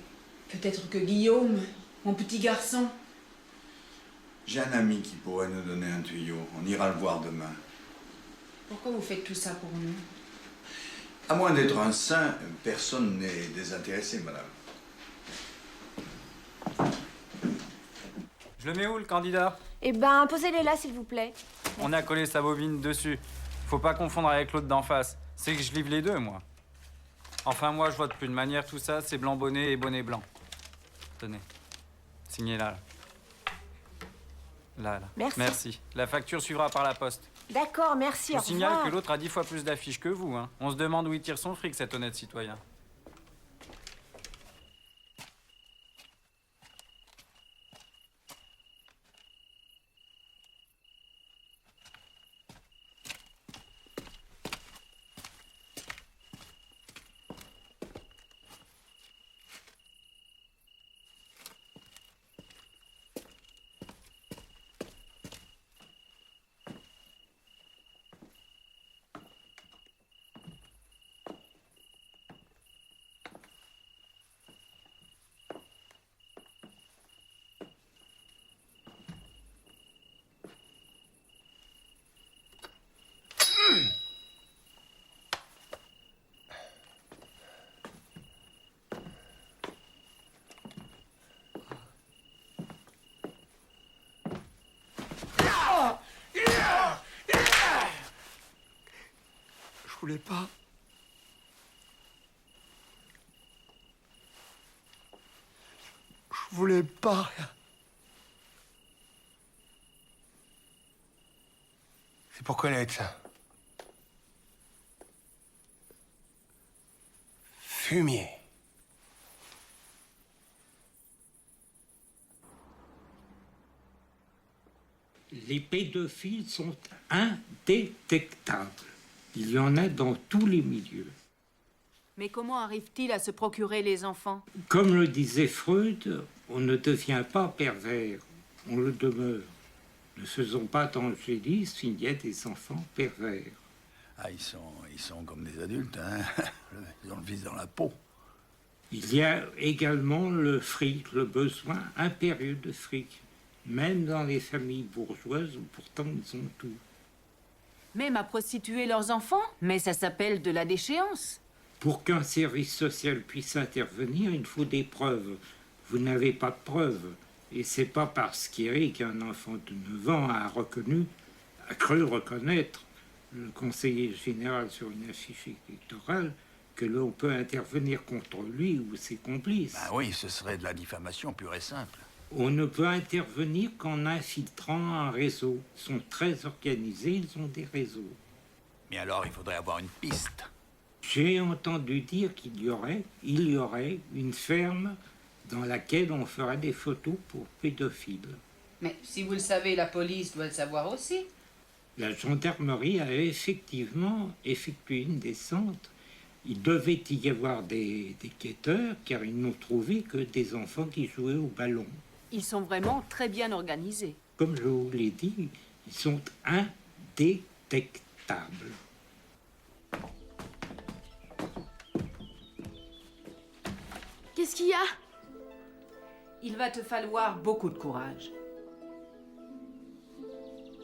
peut-être que Guillaume, mon petit garçon... J'ai un ami qui pourrait nous donner un tuyau. On ira le voir demain. Pourquoi vous faites tout ça pour nous? À moins d'être un saint, personne n'est désintéressé, madame. Je le mets où, le candidat? Eh ben, posez-les là, s'il vous plaît. On a collé sa bobine dessus. Faut pas confondre avec l'autre d'en face. C'est que je livre les deux, moi. Enfin, moi, je vois depuis une manière, tout ça, c'est blanc bonnet et bonnet blanc. Tenez. Signez là. Là. Merci. Merci. La facture suivra par la poste. D'accord, merci, Je au vous signale revoir. que l'autre a 10 fois plus d'affiches que vous, hein. On se demande où il tire son fric, cet honnête citoyen. Je voulais pas. Je voulais pas. C'est pour Colette, ça. Fumier. Les pédophiles sont indétectables. Il y en a dans tous les milieux. Mais comment arrive-t-il à se procurer les enfants? Comme le disait Freud, on ne devient pas pervers, on le demeure. Ne faisons pas d'angélisme, il y a des enfants pervers. Ah, ils sont comme des adultes, hein. Ils ont le vice dans la peau. Il y a également le fric, le besoin impérieux de fric. Même dans les familles bourgeoises où pourtant ils ont tout. Même à prostituer leurs enfants? Mais ça s'appelle de la déchéance. Pour qu'un service social puisse intervenir, il faut des preuves. Vous n'avez pas de preuves. Et c'est pas parce qu'Éric, un enfant de 9 ans, a cru reconnaître le conseiller général sur une affiche électorale que l'on peut intervenir contre lui ou ses complices. Ben oui, ce serait de la diffamation pure et simple. On ne peut intervenir qu'en infiltrant un réseau. Ils sont très organisés, ils ont des réseaux. Mais alors, il faudrait avoir une piste. J'ai entendu dire qu'il y aurait une ferme dans laquelle on ferait des photos pour pédophiles. Mais si vous le savez, la police doit le savoir aussi. La gendarmerie a effectivement effectué une descente. Il devait y avoir des quêteurs, car ils n'ont trouvé que des enfants qui jouaient au ballon. Ils sont vraiment très bien organisés. Comme je vous l'ai dit, ils sont indétectables. Qu'est-ce qu'il y a? Il va te falloir beaucoup de courage.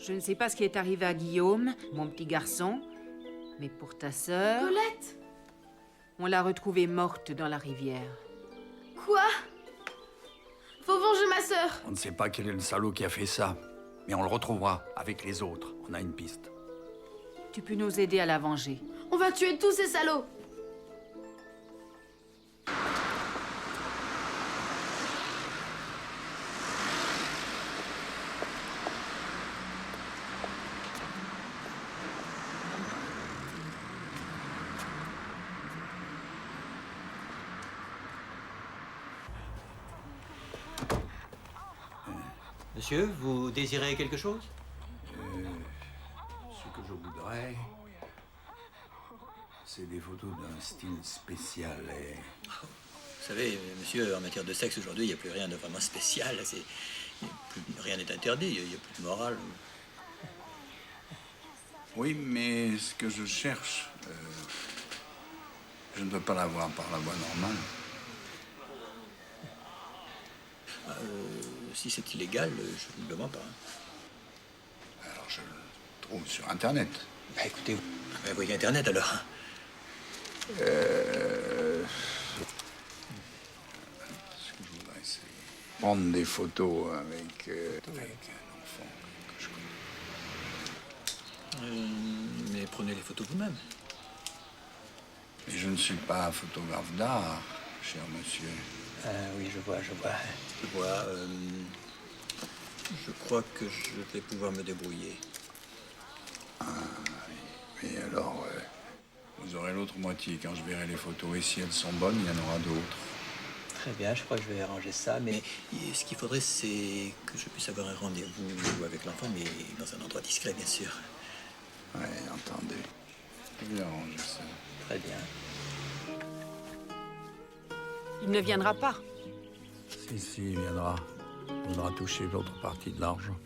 Je ne sais pas ce qui est arrivé à Guillaume, mon petit garçon, mais pour ta sœur... Colette? On l'a retrouvée morte dans la rivière. Quoi? Faut venger ma sœur. On ne sait pas quel est le salaud qui a fait ça, mais on le retrouvera avec les autres. On a une piste. Tu peux nous aider à la venger. On va tuer tous ces salauds. Monsieur, vous désirez quelque chose? Ce que je voudrais, c'est c'est des photos d'un style spécial et... Vous savez, monsieur, en matière de sexe, aujourd'hui, il n'y a plus rien de vraiment spécial. Rien n'est interdit, il n'y a plus de morale. Oui, mais ce que je cherche, je ne peux pas l'avoir par la voie normale. Si c'est illégal, je ne le vends pas. Hein. Alors, je le trouve sur Internet. Bah, écoutez, voyez Internet, alors. Ce que je voudrais, c'est prendre des photos avec un enfant que je connais. Mais prenez les photos vous-même. Mais je ne suis pas photographe d'art, cher monsieur. Oui, je vois. Je crois que je vais pouvoir me débrouiller. Ah, oui. Mais alors, vous aurez l'autre moitié. Quand je verrai les photos, et si elles sont bonnes, il y en aura d'autres. Très bien, je crois que je vais arranger ça, mais ce qu'il faudrait, c'est que je puisse avoir un rendez-vous avec l'enfant, mais dans un endroit discret, bien sûr. Oui, entendu. Je vais arranger ça. Très bien. Il ne viendra pas. Si, il viendra. Il voudra toucher l'autre partie de l'argent.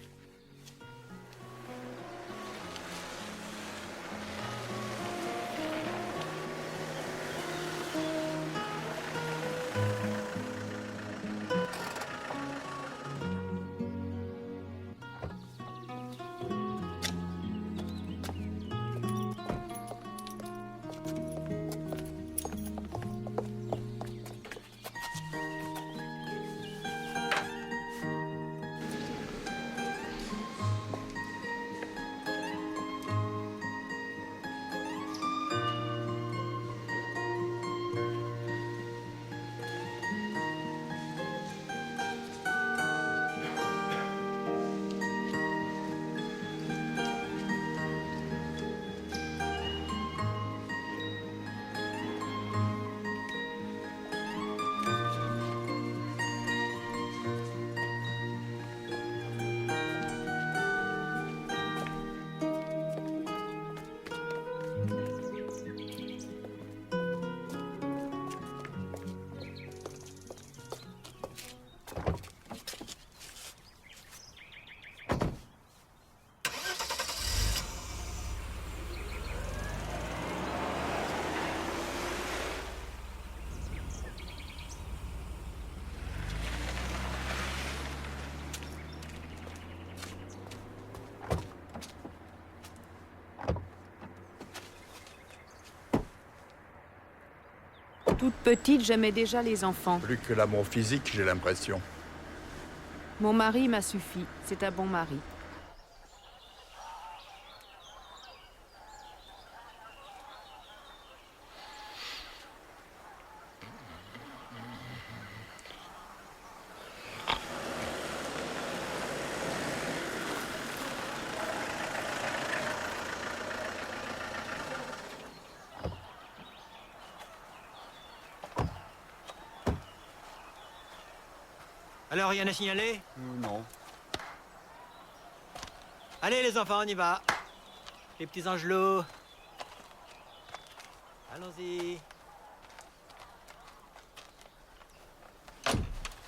Toute petite, j'aimais déjà les enfants. Plus que l'amour physique, j'ai l'impression. Mon mari m'a suffi. C'est un bon mari. Alors, rien à signaler? Non. Allez, les enfants, on y va. Les petits angelots. Allons-y.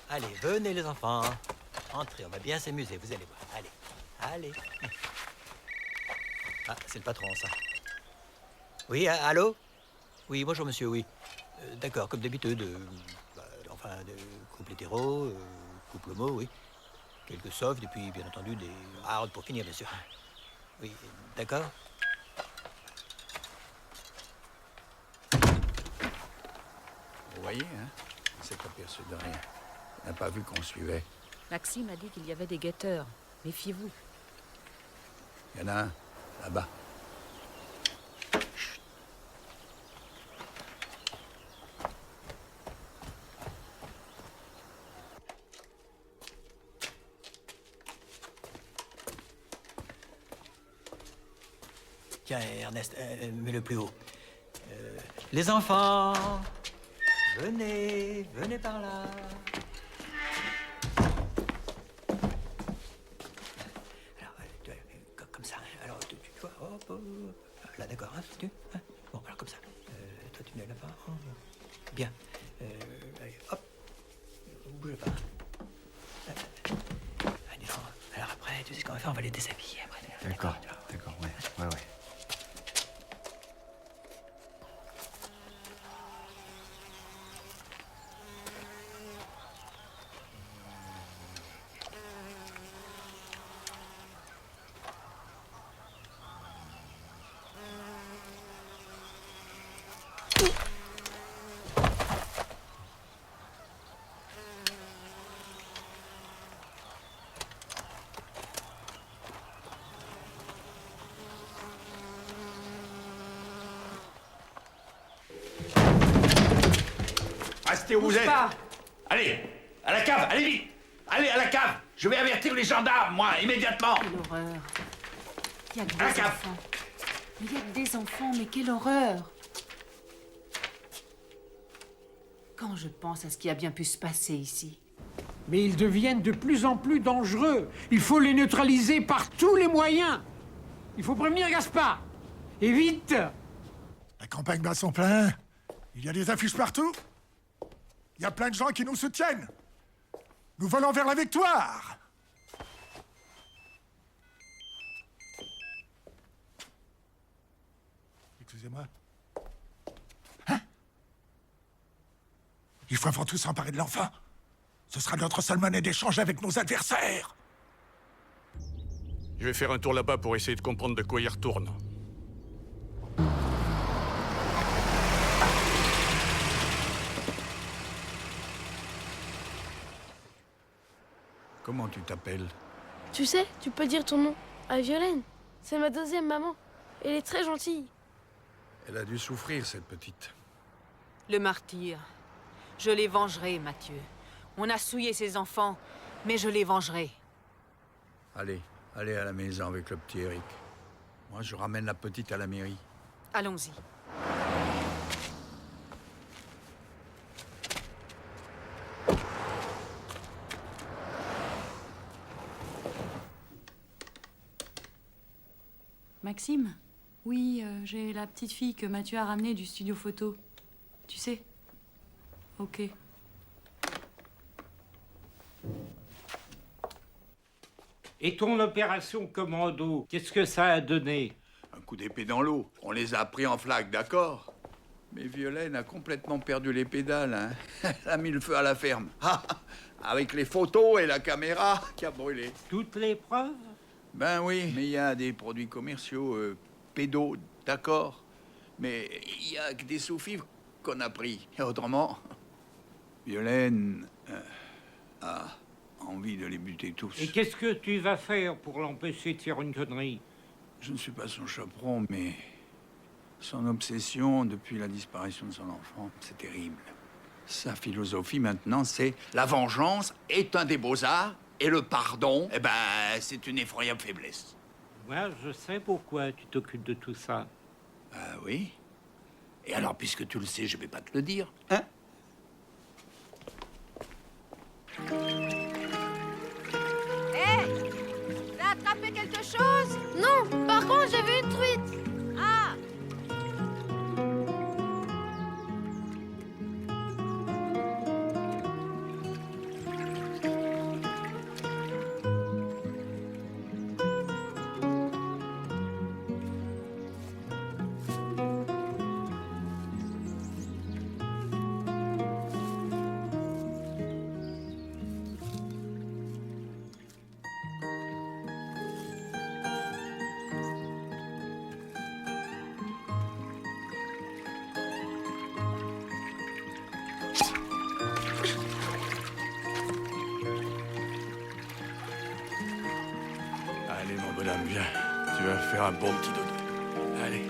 Allez, venez, les enfants. Entrez, on va bien s'amuser, vous allez voir. Allez. Ah, c'est le patron, ça. Oui, allô? Oui, bonjour, monsieur, oui. D'accord, comme d'habitude. Enfin, de couple hétéro, couple homo, oui. Quelques softs, et puis, bien entendu, des hard pour finir, bien sûr. Oui, d'accord. Vous voyez, hein? On s'est aperçu de rien. On n'a pas vu qu'on suivait. Maxime a dit qu'il y avait des guetteurs. Méfiez-vous. Il y en a un, là-bas. Tiens, Ernest, mets-le plus haut. Les enfants, venez par là. Alors, comme ça. Alors, tu vois, hop, là, d'accord, hein, bon, alors comme ça. d'accord. Bien. Allez, hop. Bougez pas. Allez, non. Alors après, tu sais ce qu'on va faire, on va les déshabiller après. D'accord, d'accord, ouais. Restez où vous êtes. Allez, à la cave, allez vite. Allez, à la cave. Je vais avertir les gendarmes, moi, immédiatement. Quelle horreur. Il y a que À la des cave. enfants. Mais il y a que des enfants, mais quelle horreur. Quand je pense à ce qui a bien pu se passer ici. Mais ils deviennent de plus en plus dangereux. Il faut les neutraliser par tous les moyens. Il faut prévenir Gaspard. Et vite. La campagne bat son plein. Il y a des affiches partout. Il y a plein de gens qui nous soutiennent. Nous volons vers la victoire. Excusez-moi. Hein? Il faut avant tout s'emparer de l'enfant. Ce sera notre seule monnaie d'échange avec nos adversaires. Je vais faire un tour là-bas pour essayer de comprendre de quoi il retourne. Comment tu t'appelles? Tu sais, tu peux dire ton nom à Violaine. C'est ma deuxième maman. Elle est très gentille. Elle a dû souffrir, cette petite. Le martyr. Je les vengerai, Mathieu. On a souillé ses enfants, mais je les vengerai. Allez à la maison avec le petit Eric. Moi, je ramène la petite à la mairie. Allons-y. Maxime? Oui, j'ai la petite fille que Mathieu a ramenée du studio photo. Tu sais? Ok. Et ton opération commando, qu'est-ce que ça a donné? Un coup d'épée dans l'eau. On les a pris en flaque, d'accord? Mais Violaine a complètement perdu les pédales, hein. Elle a mis le feu à la ferme. Ah, avec les photos et la caméra qui a brûlé. Toutes les preuves? Ben oui, mais il y a des produits commerciaux, pédos, d'accord. Mais il y a que des sous-fifres qu'on a pris. Et autrement, Violaine a envie de les buter tous. Et qu'est-ce que tu vas faire pour l'empêcher de faire une connerie? Je ne suis pas son chaperon, mais son obsession depuis la disparition de son enfant, c'est terrible. Sa philosophie maintenant, c'est la vengeance est un des beaux-arts et le pardon, eh ben, c'est une effroyable faiblesse. Moi, je sais pourquoi tu t'occupes de tout ça. Ah oui? Et alors, puisque tu le sais, je vais pas te le dire, hein? Hé! T'as attrapé quelque chose? Non, par contre, j'ai vu une truite. Ah! Allez, mon bonhomme, viens. Tu vas faire un bon petit dodo. Allez.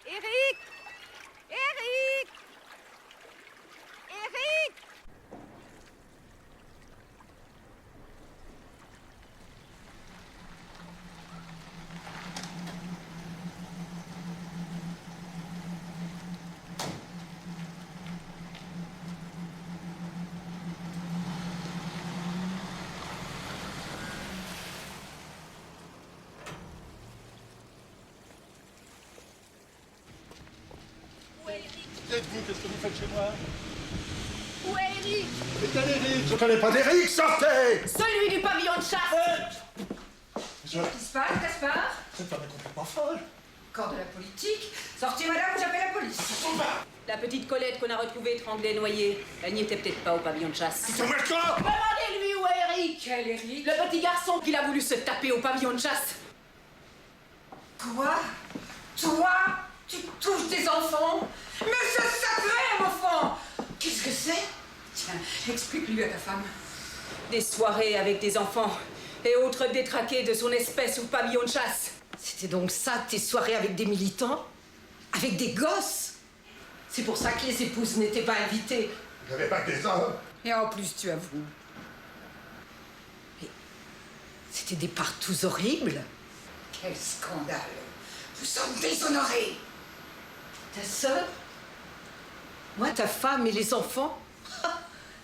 Eric! Eric! Eric! êtes-vous? Qu'est-ce que vous faites chez moi? Où est Eric? Mais quel Eric? Je connais pas d'Eric, sortez! Celui du pavillon de chasse. Qu'est-ce qui se passe, Gaspard? Cette femme est complètement folle. Encore de la politique? Sortez, madame, ou j'appelle la police. La petite Colette qu'on a retrouvée étranglée et noyée, elle n'y était peut-être pas au pavillon de chasse. Demandez-lui où est Eric. Quel Eric? Le petit garçon qu'il a voulu se taper au pavillon de chasse. Quoi? Toi? Tu touches des enfants? Mais c'est sacré, un enfant! Qu'est-ce que c'est? Tiens, explique-lui à ta femme. Des soirées avec des enfants et autres détraqués de son espèce au pavillon de chasse. C'était donc ça, tes soirées avec des militants? Avec des gosses? C'est pour ça que les épouses n'étaient pas invitées. Vous n'avez pas que des hommes. Et en plus, tu avoues. Mais c'était des partous horribles. Quel scandale! Vous sommes déshonorés! Ta sœur? Moi, ta femme et les enfants?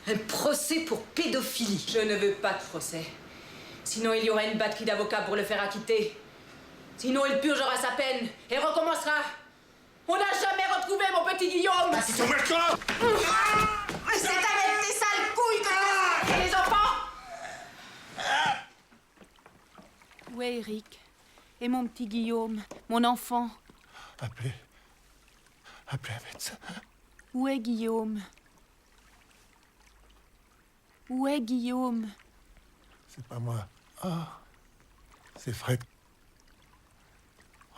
Un procès pour pédophilie. Je ne veux pas de procès. Sinon, il y aura une batterie d'avocats pour le faire acquitter. Sinon, il purgera sa peine et recommencera. On n'a jamais retrouvé mon petit Guillaume. C'est ton mercredi. C'est avec tes sales couilles que tu as les enfants. Où est Eric? Et mon petit Guillaume, mon enfant? Appelez un médecin. Où est Guillaume? Où est Guillaume? C'est pas moi. Ah, c'est Fred.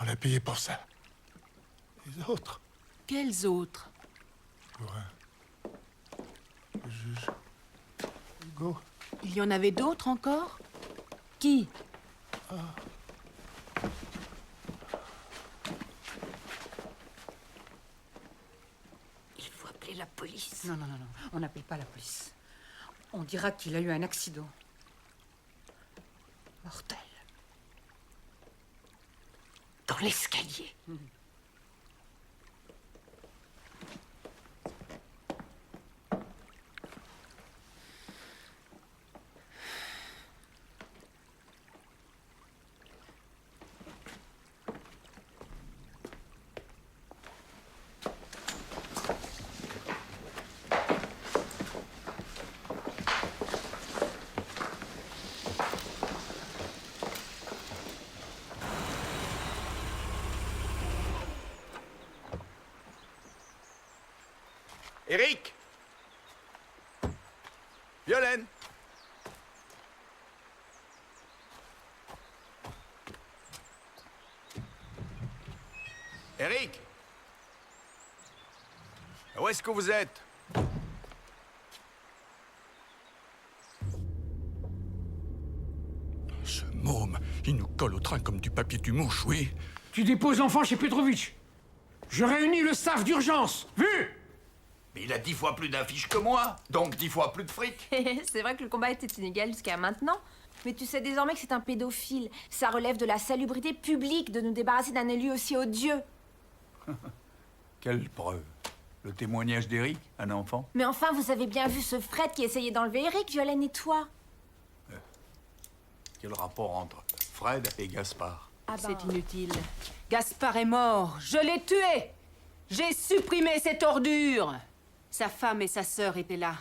On l'a payé pour ça. Les autres? Quels autres? Pour le juge. Hugo. Il y en avait d'autres encore? Qui? Il faut appeler la police. Non, on n'appelle pas la police. On dira qu'il a eu un accident. Mortel. Dans l'escalier. Eric! Violaine! Eric! Où est-ce que vous êtes? Ce môme, il nous colle au train comme du papier tu mouches, oui. Tu déposes l'enfant chez Petrovitch. Je réunis le staff d'urgence. Vu? Mais il a 10 fois plus d'affiches que moi, donc 10 fois plus de fric. C'est vrai que le combat était inégal jusqu'à maintenant. Mais tu sais désormais que c'est un pédophile. Ça relève de la salubrité publique de nous débarrasser d'un élu aussi odieux. Quelle preuve? Le témoignage d'Eric, un enfant? Mais enfin, vous avez bien vu ce Fred qui essayait d'enlever Eric, Violaine et toi. Quel rapport entre Fred et Gaspard? C'est inutile. Gaspard est mort. Je l'ai tué. J'ai supprimé cette ordure. Sa femme et sa sœur étaient là.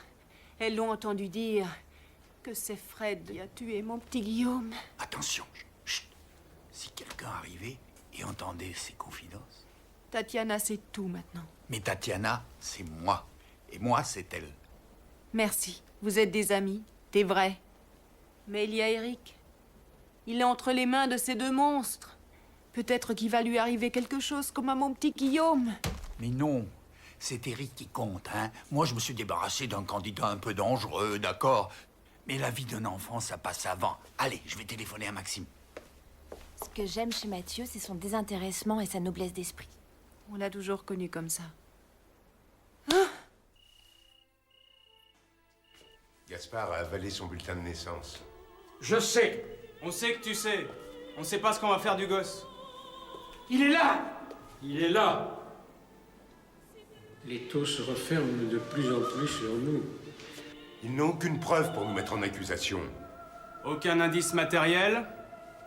Elles l'ont entendu dire que c'est Fred qui a tué mon petit Guillaume. Attention, chut. Si quelqu'un arrivait et entendait ces confidences. Tatiana sait tout maintenant. Mais Tatiana, c'est moi. Et moi, c'est elle. Merci. Vous êtes des amis. T'es vrai. Mais il y a Eric. Il est entre les mains de ces deux monstres. Peut-être qu'il va lui arriver quelque chose comme à mon petit Guillaume. Mais non, c'est Eric qui compte, hein. Moi, je me suis débarrassé d'un candidat un peu dangereux, d'accord. Mais la vie d'un enfant, ça passe avant. Allez, je vais téléphoner à Maxime. Ce que j'aime chez Mathieu, c'est son désintéressement et sa noblesse d'esprit. On l'a toujours connu comme ça. Gaspard a avalé son bulletin de naissance. Je sais. On sait que tu sais. On sait pas ce qu'on va faire du gosse. Il est là. Il est là. Les taux se referment de plus en plus sur nous. Ils n'ont aucune preuve pour nous mettre en accusation. Aucun indice matériel,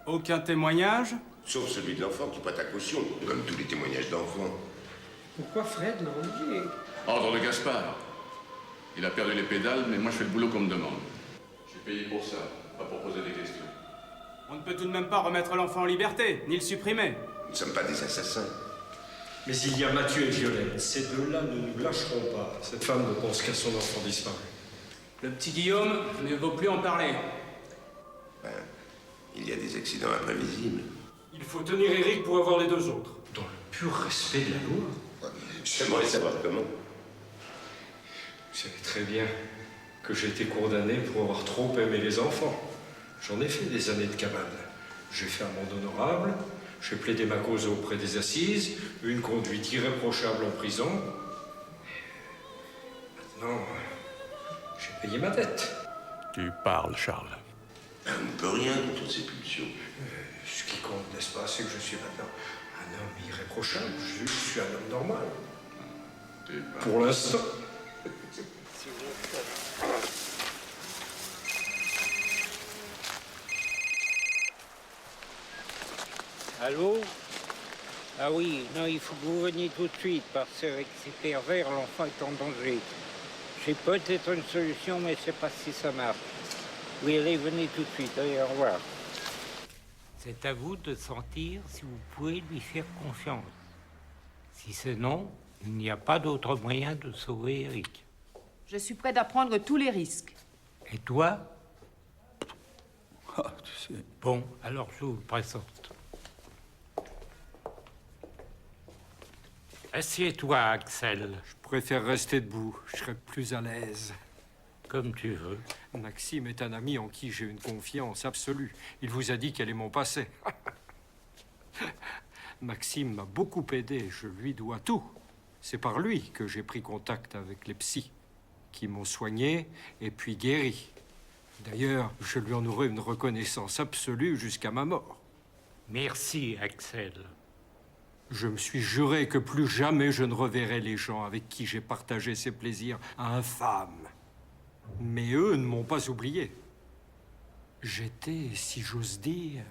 aucun témoignage. Sauf celui de l'enfant qui prête à caution, comme tous les témoignages d'enfants. Pourquoi Fred l'a enlevé? Ordre de Gaspard. Il a perdu les pédales, mais moi je fais le boulot qu'on me demande. Je suis payé pour ça, pas pour poser des questions. On ne peut tout de même pas remettre l'enfant en liberté, ni le supprimer. Nous ne sommes pas des assassins. Mais il y a Mathieu et Violette. Ces deux-là ne nous lâcheront pas. Cette femme ne pense qu'à son enfant disparu. Le petit Guillaume ne vaut plus en parler. Ben, il y a des accidents imprévisibles. Il faut tenir Eric pour avoir les deux autres. Dans le pur respect de la loi. J'aimerais savoir comment. Vous savez très bien que j'ai été condamné pour avoir trop aimé les enfants. J'en ai fait des années de cabane. J'ai fait amende honorable, j'ai plaidé ma cause auprès des assises, une conduite irréprochable en prison. Maintenant, j'ai payé ma dette. Tu parles, Charles. On ne peut rien contre ces pulsions. Ce qui compte, n'est-ce pas, c'est que je suis maintenant un homme irréprochable. Je suis un homme normal. Pour l'instant. Allô? Ah oui, non, il faut que vous veniez tout de suite, parce qu'avec ces pervers, l'enfant est en danger. J'ai peut-être une solution, mais je ne sais pas si ça marche. Oui, allez, venez tout de suite. Allez, au revoir. C'est à vous de sentir si vous pouvez lui faire confiance. Si c'est non, il n'y a pas d'autre moyen de sauver Eric. Je suis prête à prendre tous les risques. Et toi? Ah, tu sais. Bon, alors je vous présente. Assieds-toi, Axel. Je préfère rester debout. Je serai plus à l'aise. Comme tu veux. Maxime est un ami en qui j'ai une confiance absolue. Il vous a dit quel est mon passé. Maxime m'a beaucoup aidé. Je lui dois tout. C'est par lui que j'ai pris contact avec les psys, qui m'ont soigné et puis guéri. D'ailleurs, je lui en aurai une reconnaissance absolue jusqu'à ma mort. Merci, Axel. Je me suis juré que plus jamais je ne reverrai les gens avec qui j'ai partagé ces plaisirs infâmes. Mais eux ne m'ont pas oublié. J'étais, si j'ose dire,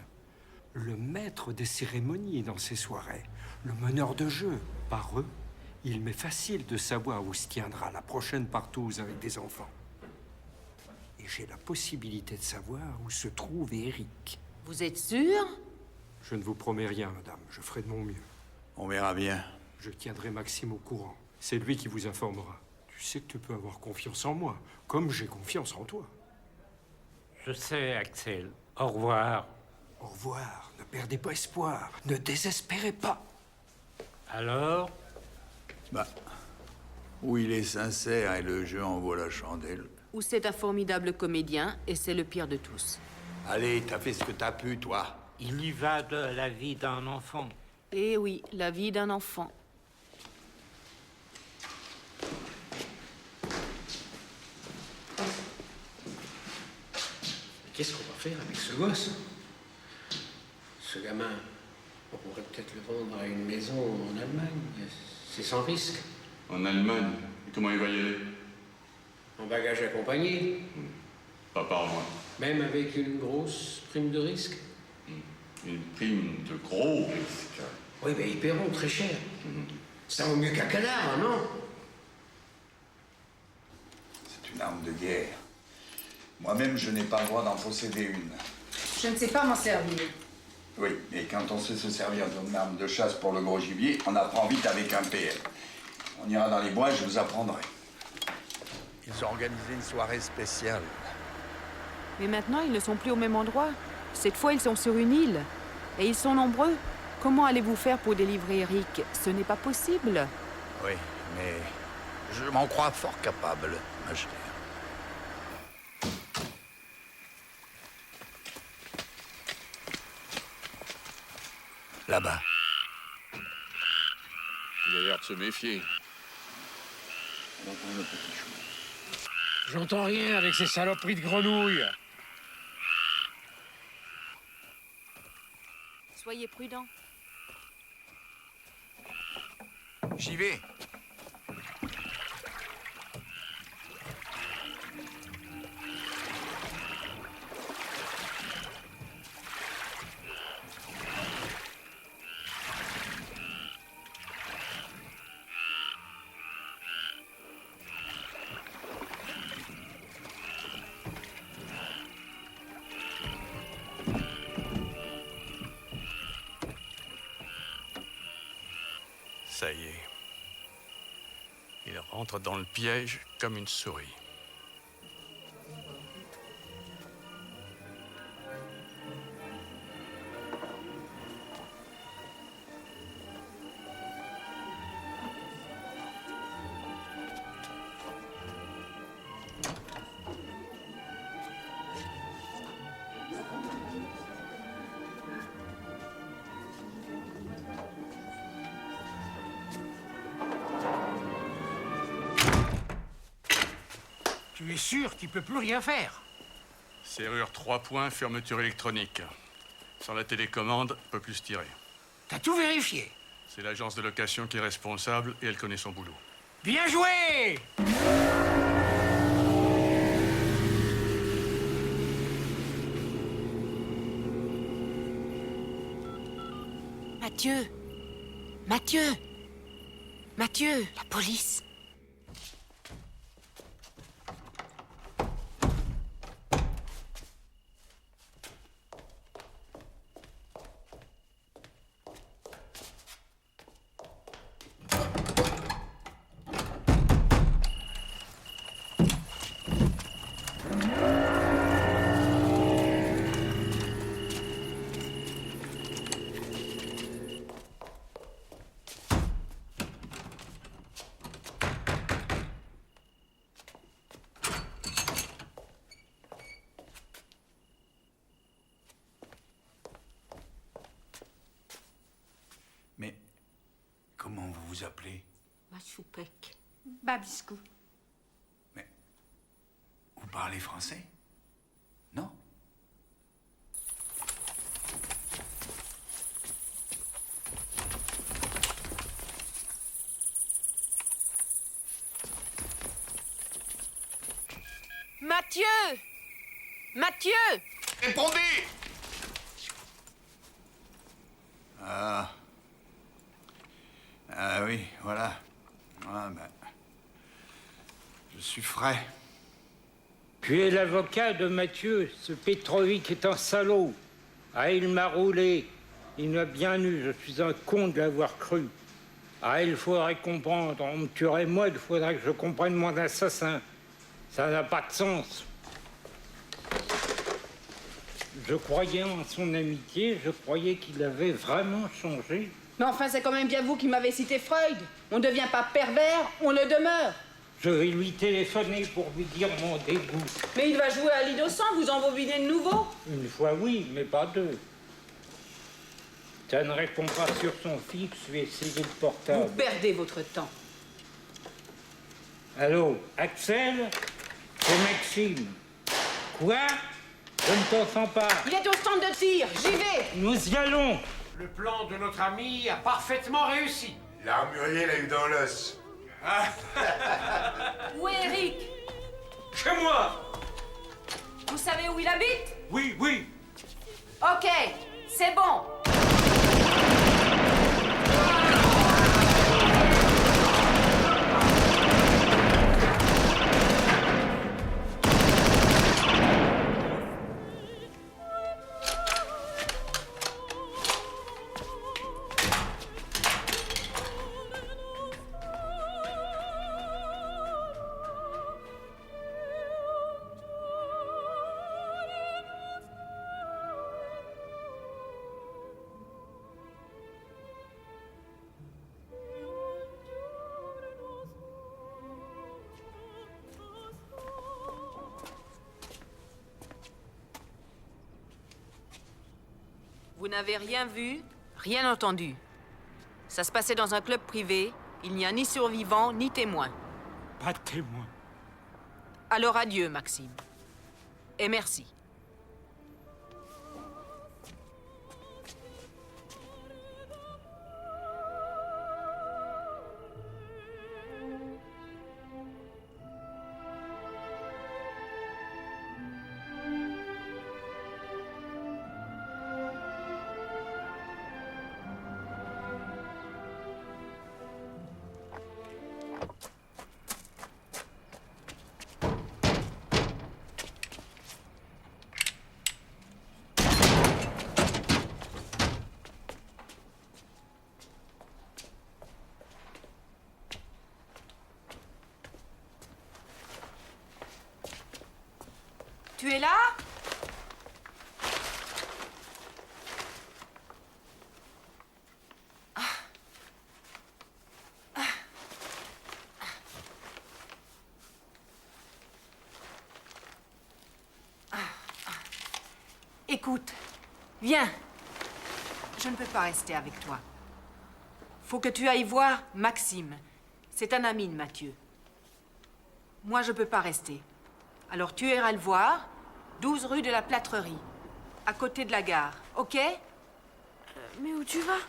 le maître des cérémonies dans ces soirées, le meneur de jeu. Par eux, il m'est facile de savoir où se tiendra la prochaine partouze avec des enfants. Et j'ai la possibilité de savoir où se trouve Eric. Vous êtes sûr? Je ne vous promets rien, madame. Je ferai de mon mieux. On verra bien. Je tiendrai Maxime au courant. C'est lui qui vous informera. Tu sais que tu peux avoir confiance en moi, comme j'ai confiance en toi. Je sais, Axel. Au revoir. Au revoir. Ne perdez pas espoir. Ne désespérez pas. Alors? Bah, où il est sincère et le jeu en vaut la chandelle. Ou c'est un formidable comédien, et c'est le pire de tous. Allez, t'as fait ce que t'as pu, toi. Il y va de la vie d'un enfant. Eh oui, la vie d'un enfant. Qu'est-ce qu'on va faire avec ce gosse? Ce gamin, on pourrait peut-être le vendre à une maison en Allemagne. C'est sans risque. En Allemagne? Et comment il va y aller? En bagage accompagné. Pas par moi. Même avec une grosse prime de risque. Une prime de gros risque. Oui, mais ils paieront très cher. Ça vaut mieux qu'un canard, non? C'est une arme de guerre. Moi-même, je n'ai pas le droit d'en posséder une. Je ne sais pas m'en servir. Oui, mais quand on sait se servir d'une arme de chasse pour le gros gibier, on apprend vite avec un PL. On ira dans les bois et je vous apprendrai. Ils ont organisé une soirée spéciale. Mais maintenant, ils ne sont plus au même endroit. Cette fois, ils sont sur une île. Et ils sont nombreux. Comment allez-vous faire pour délivrer Eric? Ce n'est pas possible. Oui, mais je m'en crois fort capable, ma chère. Là-bas. Il a l'air de se méfier. J'entends rien avec ces saloperies de grenouilles. Soyez prudents. J'y vais. Ça y est. Il rentre dans le piège comme une souris. Tu es sûr qu'il peut plus rien faire? Serrure 3 points, fermeture électronique. Sans la télécommande, peut plus se tirer. T'as tout vérifié? C'est l'agence de location qui est responsable et elle connaît son boulot. Bien joué! Mathieu! Mathieu! Mathieu! La police! Mais comment vous vous appelez? Machoupek. Babiscou. Vous parlez français? Non? Mathieu! Mathieu! Répondez! Ah. Ah oui, voilà. Ah ben. Je suis frais. Tu es l'avocat de Mathieu. Ce Petrovic est un salaud. Ah, il m'a roulé. Il m'a bien eu. Je suis un con de l'avoir cru. Ah, il faudrait comprendre. On me tuerait moi, il faudrait que je comprenne mon assassin. Ça n'a pas de sens. Je croyais en son amitié, je croyais qu'il avait vraiment changé. Mais enfin, c'est quand même bien vous qui m'avez cité Freud. On ne devient pas pervers, on le demeure. Je vais lui téléphoner pour lui dire mon dégoût. Mais il va jouer à l'innocent, vous en bobinez de nouveau. Une fois oui, mais pas deux. Ça ne répond pas sur son fixe, je vais essayer le portable. Vous perdez votre temps. Allô, Axel? C'est Maxime. Quoi? Je ne t'entends pas. Il est au stand de tir, j'y vais. Nous y allons. Le plan de notre ami a parfaitement réussi. L'armurier l'a eu dans l'os. Où est Eric? Chez moi! Vous savez où il habite? Oui, oui. Ok, c'est bon. Vous n'avez rien vu, rien entendu. Ça se passait dans un club privé. Il n'y a ni survivant, ni témoin. Pas de témoin. Alors adieu, Maxime. Et merci. Tu es là? Écoute, viens. Je ne peux pas rester avec toi. Faut que tu ailles voir Maxime. C'est un ami de Mathieu. Moi, je peux pas rester. Alors tu iras le voir, 12 rue de la Plâtrerie, à côté de la gare, ok? Mais où tu vas?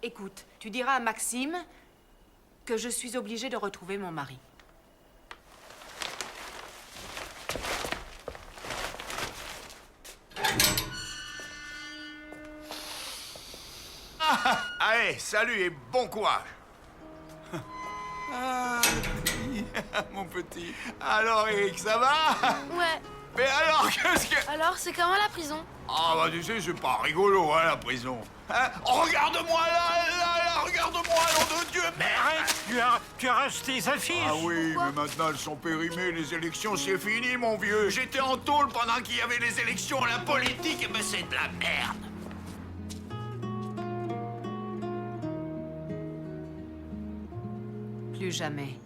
Écoute, tu diras à Maxime que je suis obligée de retrouver mon mari. Allez, salut et bon courage. Ah, mon petit. Alors, Eric, ça va? Ouais. Mais alors, qu'est-ce que... Alors, c'est comment la prison? Ah, bah, tu sais, c'est pas rigolo, hein, la prison. Hein? Oh, regarde-moi là, regarde-moi, nom de Dieu. Mais arrête, tu arraches tes affiches. Ah oui, mais maintenant, elles sont périmées, les élections, c'est fini, mon vieux. J'étais en tôle pendant qu'il y avait les élections, la politique, mais c'est de la merde. Plus jamais.